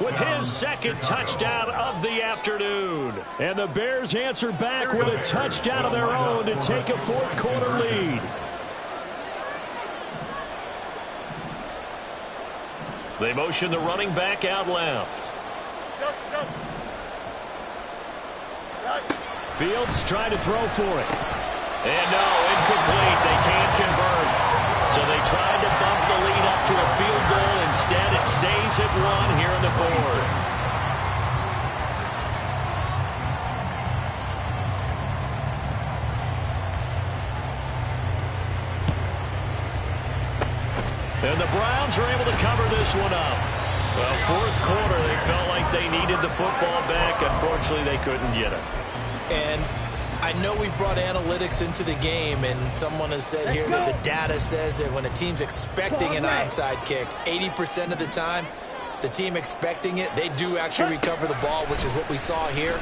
with his 2nd touchdown of the afternoon. And the Bears answer back with a touchdown of their own to take a 4th quarter lead. They motion the running back out left. Fields trying to throw for it. And no, incomplete. They can't convert. So they tried to bump the lead up to a field goal. Instead, it stays at 1 here in the fourth. And the Browns are able to cover this one up. Well, fourth quarter, they felt like they needed the football back. Unfortunately, they couldn't get it. And I know we brought analytics into the game, and someone has said here that the data says that when a team's expecting an onside kick, 80% of the time, the team expecting it, they do actually recover the ball, which is what we saw here.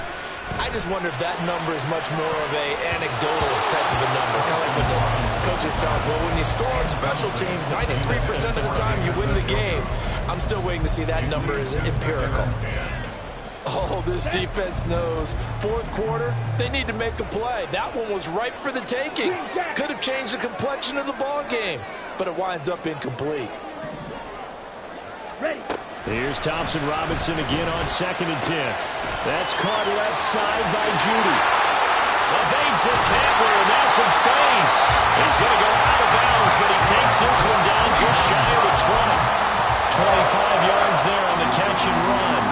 I just wonder if that number is much more of a anecdotal type of a number. Kind of like when the coaches tell us, well, when you score on special teams, 93% of the time you win the game. I'm still waiting to see that number is empirical. Oh, this defense knows. Fourth quarter, they need to make a play. That one was ripe for the taking. Could have changed the complexion of the ball game, but it winds up incomplete. Here's Thompson Robinson again on 2nd and 10. That's caught left side by Judy. Evades the tackler, and now some space. He's going to go out of bounds, but he takes this one down just shy of the 20. 25 yards there on the catch and run.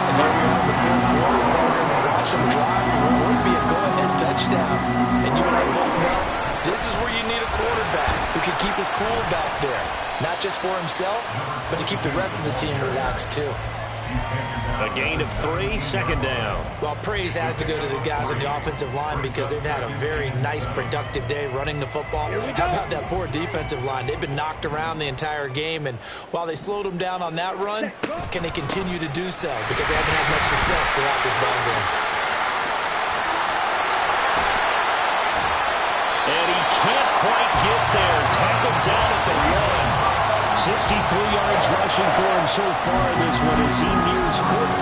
And here we are in the fourth quarter, partner. Watch them drive for what would be a go-ahead touchdown. And you and I both know this is where you need a quarterback who can keep his cool back there. Not just for himself, but to keep the rest of the team relaxed too. A gain of 3, 2nd down. Well, praise has to go to the guys on the offensive line because they've had a very nice, productive day running the football. How about that poor defensive line? They've been knocked around the entire game, and while they slowed them down on that run, can they continue to do so? Because they haven't had much success throughout this ball game. And he can't quite get there. Tackled down at the 1. 63 yards rushing for him so far in this one as he nears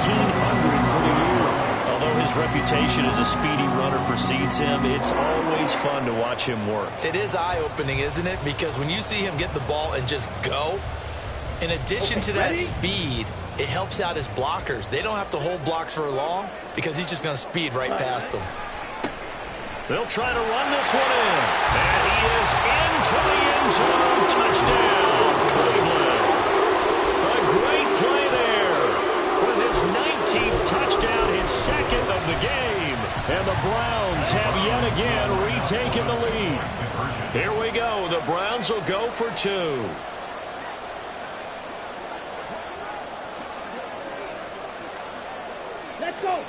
1,400 for the year. Although his reputation as a speedy runner precedes him, it's always fun to watch him work. It is eye-opening, isn't it? Because when you see him get the ball and just go, in addition to that speed, it helps out his blockers. They don't have to hold blocks for long because he's just going to speed right past them. They'll try to run this one in. And he is into the end zone. Touchdown, Cleveland. A great play there. With his 19th touchdown, his 2nd of the game. And the Browns have yet again retaken the lead. Here we go. The Browns will go for 2. Let's go.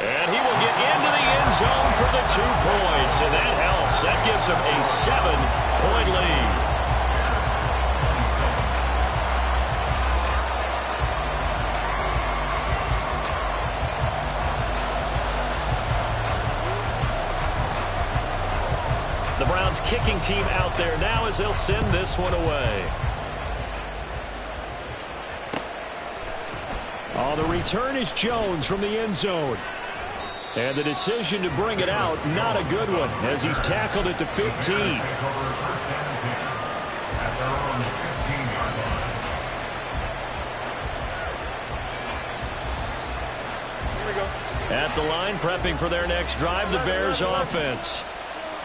And he will get into the end zone for the 2 points. And that helps. That gives him a 7-point lead. The Browns kicking team out there now as they'll send this one away. Oh, the return is Jones from the end zone. And the decision to bring it out, not a good one, as he's tackled at the 15. At the line, prepping for their next drive, the Bears offense.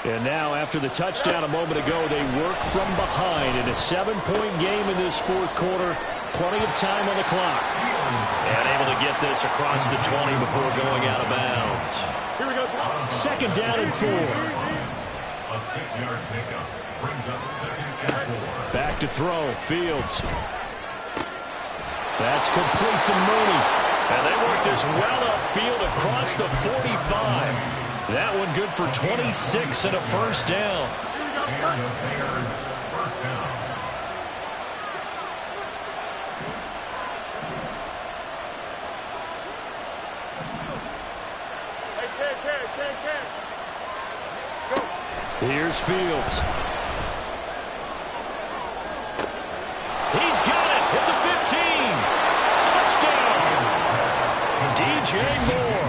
And now, after the touchdown a moment ago, they work from behind in a 7-point game in this fourth quarter. Plenty of time on the clock. And able to get this across the 20 before going out of bounds. Here we go. 2nd down and 4. A 6-yard pickup brings up 2nd and 4. Back to throw. Fields. That's complete to Mooney. And they work this well upfield across the 45. That one good for 26 and a 1st down. And the Bears 1st down. Here's Fields. He's got it at the 15. Touchdown. DJ Moore.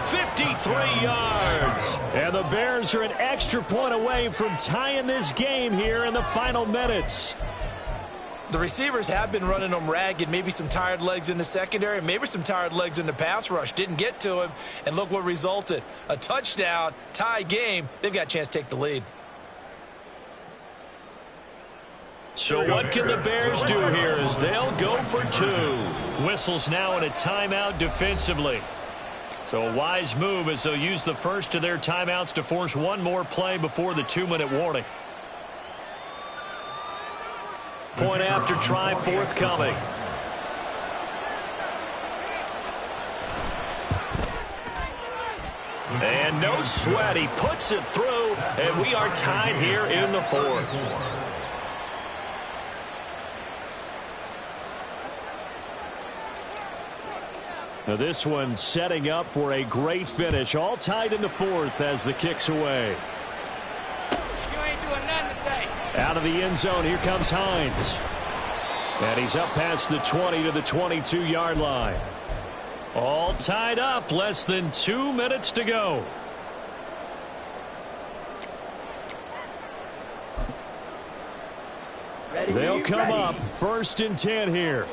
53 yards. And the Bears are an extra point away from tying this game here in the final minutes. The receivers have been running them ragged, maybe some tired legs in the secondary, maybe some tired legs in the pass rush. Didn't get to him, and look what resulted. A touchdown, tie game. They've got a chance to take the lead. So what can the Bears do here as they'll go for two? Whistles now in a timeout defensively. So a wise move as they'll use the first of their timeouts to force one more play before the 2-minute warning. Point after try forthcoming. And no sweat. He puts it through, and we are tied here in the fourth. Now this one setting up for a great finish. All tied in the fourth as the kick's away. You ain't doing nothing today. Out of the end zone, here comes Hines. And he's up past the 20 to the 22-yard line. All tied up, less than 2 minutes to go. They'll come up 1st and 10 here.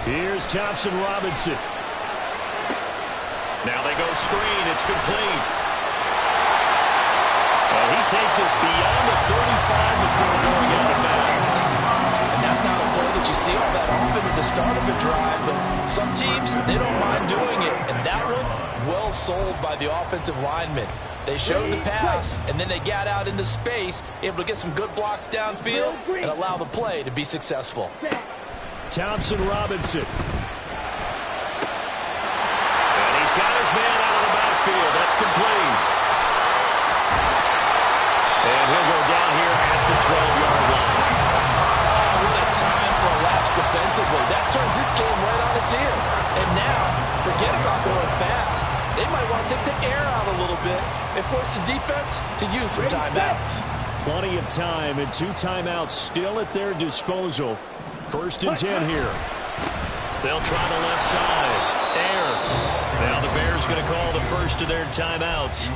Here's Thompson Robinson. Now they go screen. It's complete. And he takes us beyond the 35 before going out of bounds. And that's not a play that you see all that often at the start of a drive, but some teams, they don't mind doing it. And that one, well sold by the offensive lineman. They showed the pass, and then they got out into space, able to get some good blocks downfield and allow the play to be successful. Thompson Robinson. And he's got his man out of the backfield. That's complete. And he'll go down here at the 12-yard line. What a time for a lapse defensively. That turns this game right on its ear. And now, forget about going fast. They might want to take the air out a little bit and force the defense to use some timeouts. Plenty of time and 2 timeouts still at their disposal. 1st and 10 here. They'll try the left side. Ayers. Now the Bears going to call the first of their timeouts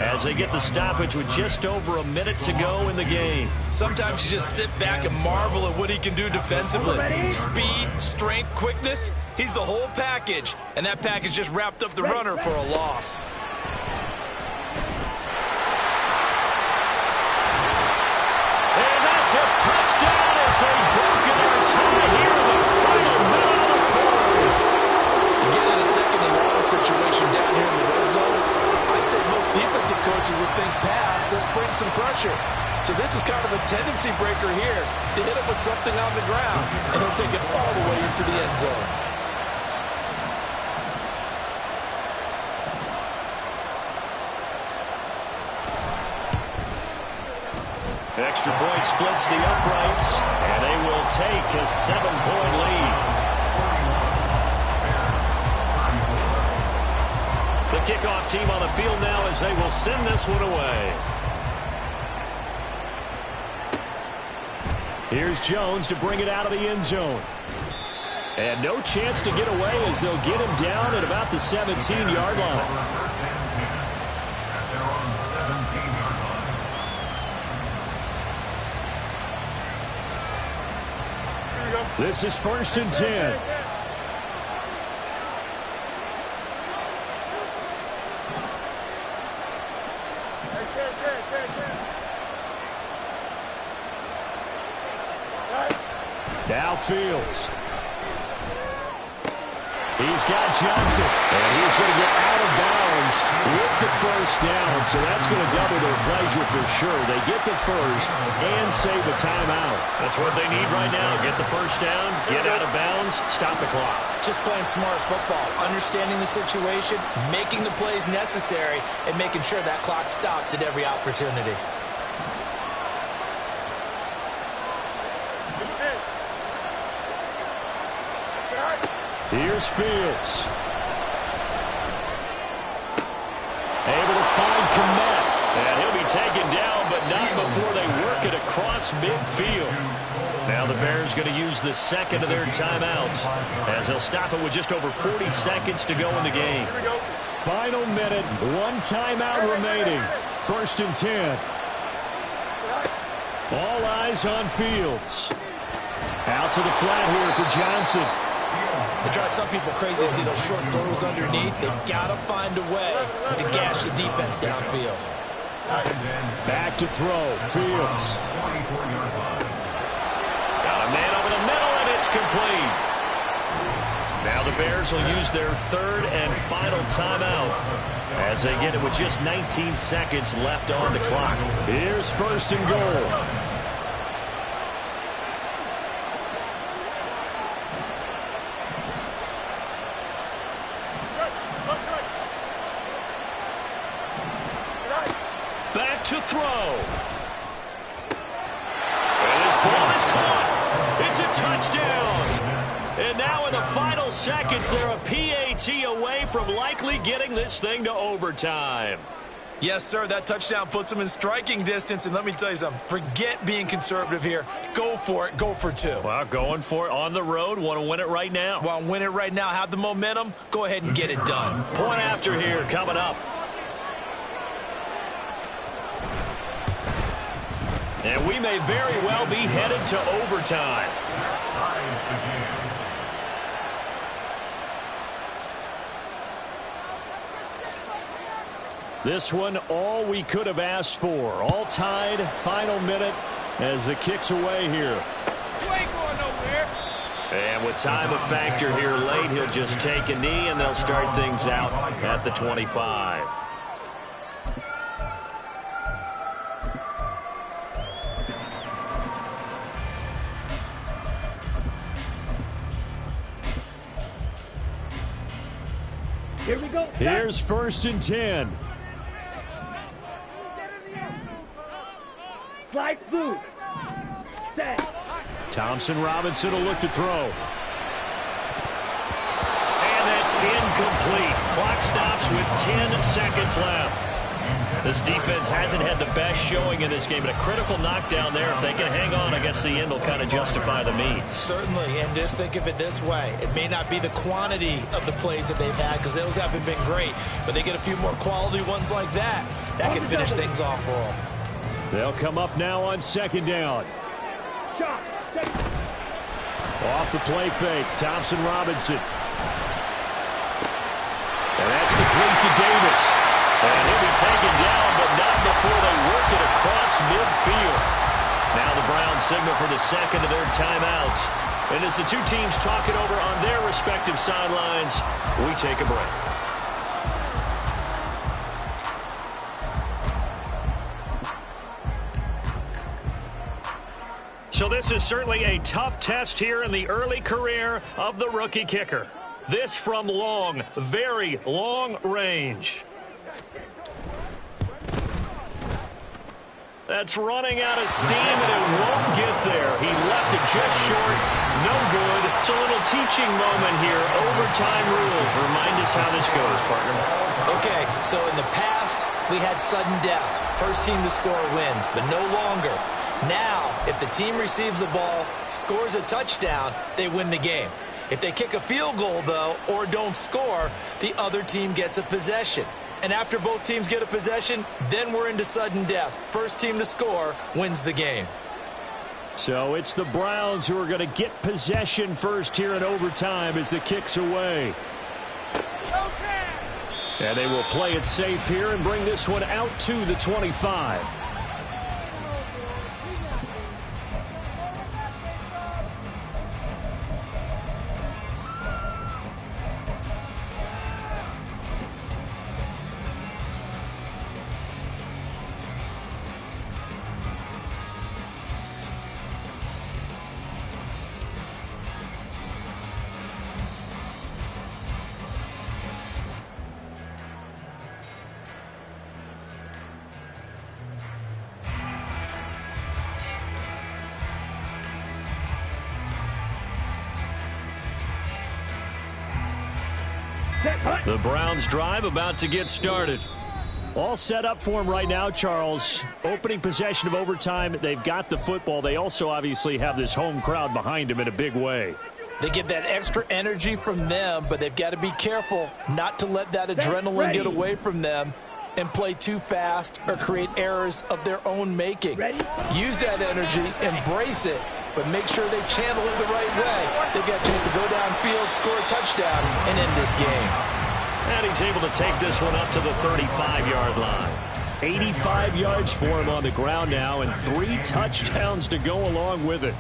as they get the stoppage with just over a minute to go in the game. Sometimes you just sit back and marvel at what he can do defensively. Speed, strength, quickness. He's the whole package. And that package just wrapped up the runner for a loss. And that's a touchdown as they've broken their tie here in the final minute of the fourth. You get in a second and long situation down here in the red zone, I'd say most defensive coaches would think pass, let's bring some pressure. So this is kind of a tendency breaker here to hit him with something on the ground, and he'll take it all the way into the end zone. Extra point splits the uprights, and they will take a 7-point lead. The kickoff team on the field now as they will send this one away. Here's Jones to bring it out of the end zone. And no chance to get away as they'll get him down at about the 17-yard line. This is 1st and 10. Now Fields. He's got Johnson. And he's going to get out of bounds with the first down. So that's going to double their pleasure for sure. They get the first and save a timeout. That's what they need right now. Get the first down, get out of bounds, stop the clock. Just playing smart football, understanding the situation, making the plays necessary, and making sure that clock stops at every opportunity. Here's Fields. Able to find Kmet. And he'll be taken down, but not before they work it across midfield. Now the Bears going to use the second of their timeouts as they'll stop it with just over 40 seconds to go in the game. Final minute, 1 timeout remaining. 1st and 10. All eyes on Fields. Out to the flat here for Johnson. It drives some people crazy to see those short throws underneath. They've got to find a way to gash the defense downfield. Back to throw. Fields. Got a man over the middle, and it's complete. Now the Bears will use their third and final timeout as they get it with just 19 seconds left on the clock. Here's first and goal. Back to throw. And his ball is caught. It's a touchdown. And now in the final seconds, they're a PAT away from likely getting this thing to overtime. Yes, sir, that touchdown puts them in striking distance. And let me tell you something, forget being conservative here. Go for it. Go for two. Well, going for it on the road. Want to win it right now. Want to win it right now, have the momentum, go ahead and get it done. Point after here coming up. And we may very well be headed to overtime. This one, all we could have asked for. All tied, final minute as the kick's away here. You ain't going nowhere. And with time a factor here late, he'll just take a knee, and they'll start things out at the 25. Here we go. Here's first and 10. Slide through. Set. Thompson Robinson will look to throw. And that's incomplete. Clock stops with 10 seconds left. This defense hasn't had the best showing in this game, but a critical knockdown there. If they can hang on, I guess the end will kind of justify the means. Certainly, and just think of it this way. It may not be the quantity of the plays that they've had because those haven't been great, but they get a few more quality ones like that. That can finish things off for them. They'll come up now on second down. Off the play fake, Thompson Robinson. And that's complete to Davis. And he'll be taken down, but not before they work it across midfield. Now the Browns signal for the second of their timeouts. And as the two teams talk it over on their respective sidelines, we take a break. So this is certainly a tough test here in the early career of the rookie kicker. This from long, very long range. That's running out of steam, and it won't get there. He left it just short. No good. It's a little teaching moment here. Overtime rules. Remind us how this goes, partner. Okay, so in the past, we had sudden death. First team to score wins, but no longer. Now, if the team receives the ball, scores a touchdown, they win the game. If they kick a field goal, though, or don't score, the other team gets a possession. And after both teams get a possession, then we're into sudden death. First team to score wins the game. So it's the Browns who are going to get possession first here in overtime as the kick's away. And they will play it safe here and bring this one out to the 25. The Browns drive about to get started. All set up for him right now, Charles. Opening possession of overtime. They've got the football. They also obviously have this home crowd behind them in a big way. They get that extra energy from them, but they've got to be careful not to let that adrenaline get away from them. and play too fast or create errors of their own making. Use that energy, embrace it, but make sure they channel it the right way. They've got a chance to go downfield, score a touchdown, and end this game. And he's able to take this one up to the 35-yard line. 85 yards for him on the ground now, and 3 touchdowns to go along with it.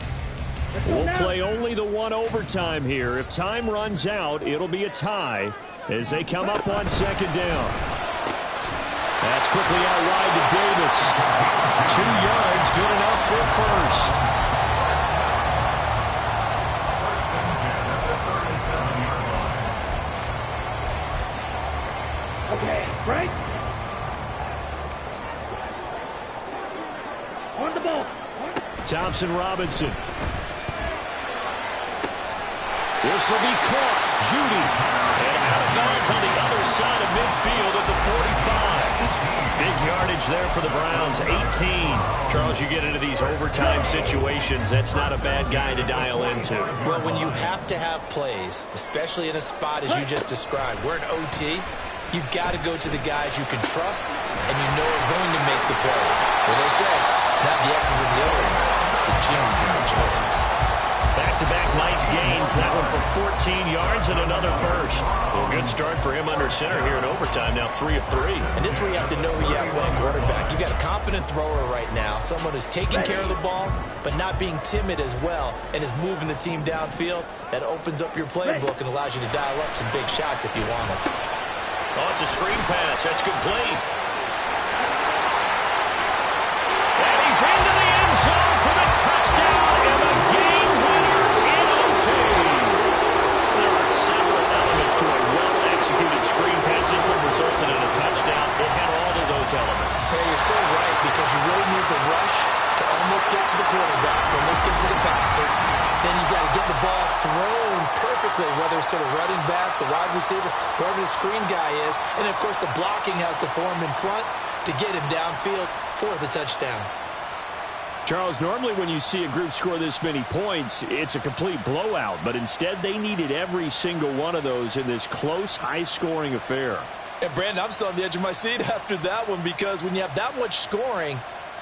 We'll play only the one overtime here. If time runs out, it'll be a tie as they come up on second down. That's quickly out wide to Davis. 2 yards, good enough for first. Okay, right? On the ball. Thompson Robinson. This will be caught. Judy. And out of bounds on the other side of midfield at the 45. Big yardage there for the Browns, 18. Charles, you get into these overtime situations, that's not a bad guy to dial into. Well, when you have to have plays, especially in a spot as you just described, we're in OT, you've got to go to the guys you can trust and you know are going to make the plays. Well, they say, it's not the X's and the O's, it's the Jimmys and the Joes. Back-to-back nice gains. That one for 14 yards and another first. Well, good start for him under center here in overtime. Now 3 of 3. And this is where you have to know who you have playing quarterback. You've got a confident thrower right now, someone who's taking care of the ball, but not being timid as well, and is moving the team downfield. That opens up your playbook and allows you to dial up some big shots if you want them. Oh, it's a screen pass. That's complete. And he's into the end zone for the touchdown and the game winner in OT. There are several elements to a well-executed screen pass. This one resulted in a touchdown. It had all of those elements. Hey, you're so right, because you really need the rush to almost get to the quarterback, almost get to the passer. Then you got to get the ball thrown perfectly, whether it's to the running back, the wide receiver, whoever the screen guy is. And, of course, the blocking has to form in front to get him downfield for the touchdown. Charles, normally when you see a group score this many points, it's a complete blowout. But instead, they needed every single one of those in this close, high-scoring affair. And, Brandon, I'm still on the edge of my seat after that one, because when you have that much scoring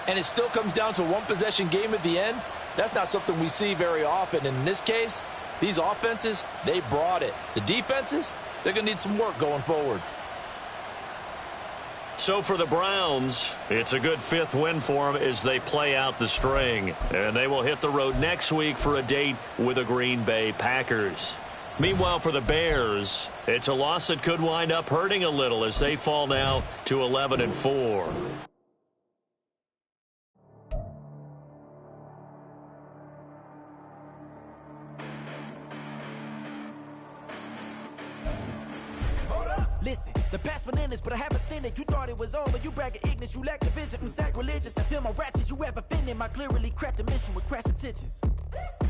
and it still comes down to a one-possession game at the end, that's not something we see very often. And in this case, these offenses, they brought it. The defenses, they're going to need some work going forward. So for the Browns, it's a good 5th win for them as they play out the string. And they will hit the road next week for a date with the Green Bay Packers. Meanwhile, for the Bears, it's a loss that could wind up hurting a little as they fall now to 11-4. Listen, the past bananas, but I haven't seen it. You thought it was over, you bragging ignorance, you lack the vision. I'm sacrilegious, I feel my raptures, you have offended my clearly crafted mission with crass intentions.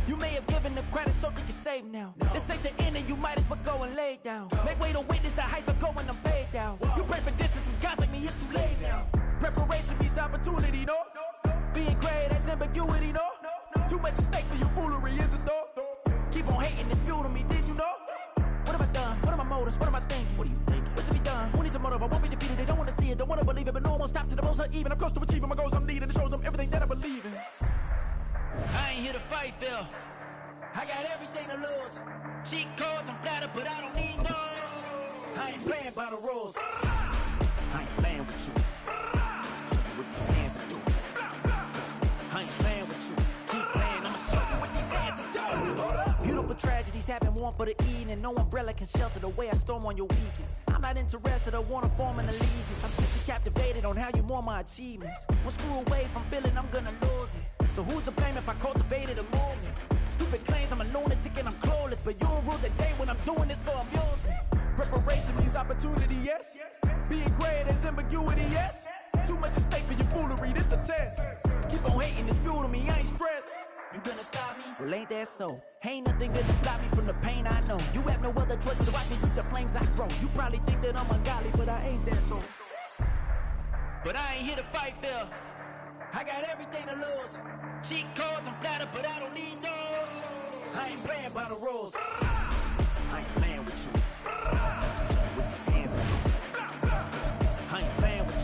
You may have given them credit so you can save now. This ain't the end and you might as well go and lay down. Make way to witness the heights are going, I'm paid down. You pray for distance from guys like me, it's too late now. Preparation means opportunity, no? Being great has ambiguity, no? Too much at stake for your foolery, is it though? Keep on hating, it's fuel to me, did you know? What have I done? What are my motives? What am I thinking? What are you thinking? What's to be done? Who needs a motive? I won't be defeated. They don't want to see it, don't want to believe it, but no one won't stop to the most uneven. I'm close to achieving my goals. I'm needing to show them everything that I believe in. I ain't here to fight, Phil. I got everything to lose. Cheat codes, I'm flattered, but I don't need those. I ain't playing by the rules. I ain't playing with you. Show you what these hands are doing. I ain't playing with you. Keep playing, I'ma show you what these hands are doing. Hold up. Beautiful tragedies happen, one for the evening. No umbrella can shelter the way I storm on your weekends. I'm not interested, I wanna form an allegiance. I'm simply captivated on how you more my achievements. One screw away from feeling I'm gonna lose it. So who's to blame if I cultivated a movement? Stupid claims I'm a lunatic and I'm clueless, but you'll rule the day when I'm doing this for amusement. Preparation means opportunity, yes. Being great is ambiguity, yes. Too much at stake for your foolery, this a test. Keep on hating, it's fuel to me, I ain't stressed. You gonna stop me? Well, ain't that so? Ain't nothing gonna stop me from the pain I know. You have no other choice but to watch me with the flames I grow. You probably think that I'm ungodly, but I ain't that though. But I ain't here to fight, Phil. I got everything to lose. Cheat codes, I'm flattered, but I don't need those. I ain't playing by the rules. I ain't playing with you. Show you what these hands are doing. I ain't playing with you.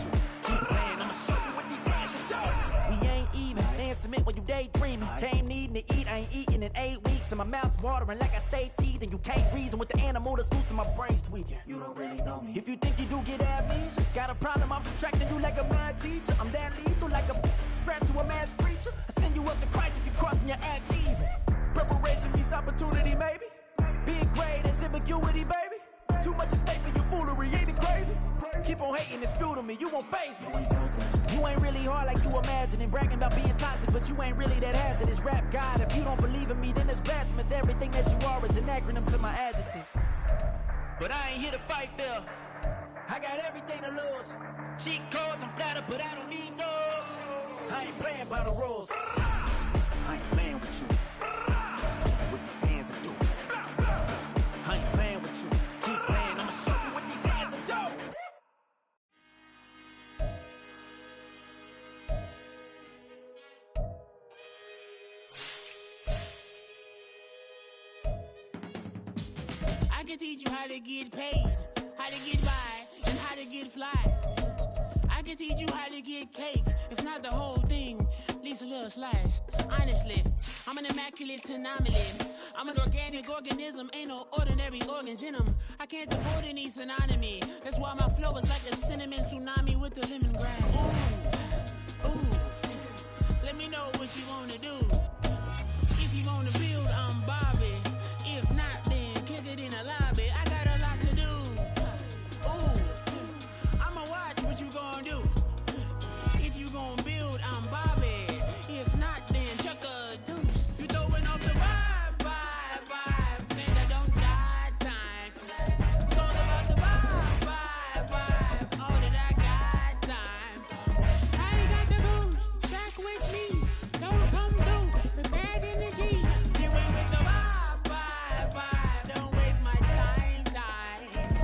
my mouth's watering like I stay teeth, and you can't reason with the animal that's loose in my brain's tweaking. You don't really know me. If you think you do get amnesia, got a problem, I'm subtracting you like a mad teacher. I'm that lethal like a threat to a mass preacher. I send you up to Christ if you're crossing your act evil. Preparation meets opportunity, maybe. Big grade is ambiguity, baby. Too much at stake for your foolery, ain't it crazy? Keep on hating, it's fuel to me, you won't faze me. You ain't really hard like you imagine, and bragging about being toxic, but you ain't really that hazardous. Rap God, if you don't believe in me, then it's blasphemous. Everything that you are is an acronym to my adjectives. But I ain't here to fight, Phil. I got everything to lose. Cheat codes, I'm flattered, but I don't need those. I ain't playing by the rules. I ain't playing with you. What these hands are doing. I ain't playing with you. Keep playing, I'ma show you what these hands are doing. I can teach you how to get paid, how to get by, and how to get fly. I can teach you how to get cake, if not the whole thing, at least a little slice. Honestly, I'm an immaculate anomaly. I'm an organic organism, ain't no ordinary organs in them. I can't afford any synonymy. That's why my flow is like a cinnamon tsunami with the lemongrass. Ooh, ooh, let me know what you wanna do. If you wanna build, I'm Bobby. If not, then kick it in the lobby. I got a lot to do. Ooh, I'ma watch what you gonna do. If you gonna build, I'm Bobby. If not, then chuck a deuce. You throwing off the vibe, man, I don't die time. It's all about the vibe, all that I got time. I ain't got the goose, back with me. Don't come through, the bad energy. You ain't with the vibe, don't waste my time.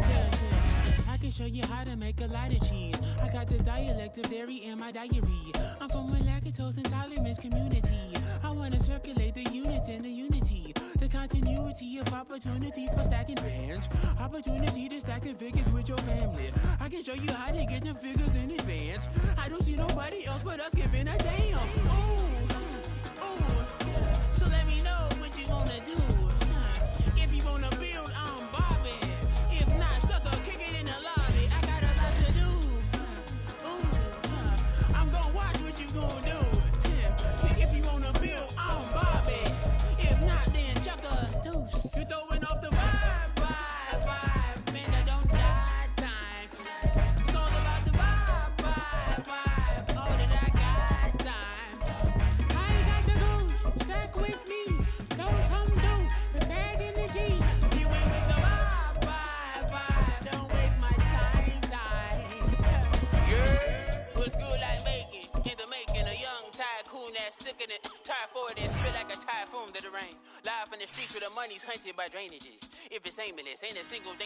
Yeah. I can show you how to make a lot of cheese. I got the dialect of dairy in my diary. I'm from a lactose intolerance community. I wanna circulate the units and the unity. The continuity of opportunity for stacking bands. Opportunity to stack the figures with your family. I can show you how to get the figures in advance. I don't see nobody else but us giving a damn. Ooh, so let me know what you wanna do. If you wanna build, I'm Bobby. If not, sucker, kick it in the lobby. I got a lot to do. I'm gonna watch what you gonna do. See, if you wanna build, I'm Bobby. If not, then chuck a deuce. You throwing off the vibe, man, I don't die time. It's all about the vibe, all that I got time. I ain't got the goose, stack with me. Don't come through, the bad energy. You ain't with the vibe, don't waste my time. Yeah, what's good like making, in the making, a young tycoon that's sickening. Tire for it and spit like a typhoon to the rain. Live in the streets where the money's hunted by drainages. If it's aimless, ain't a single thing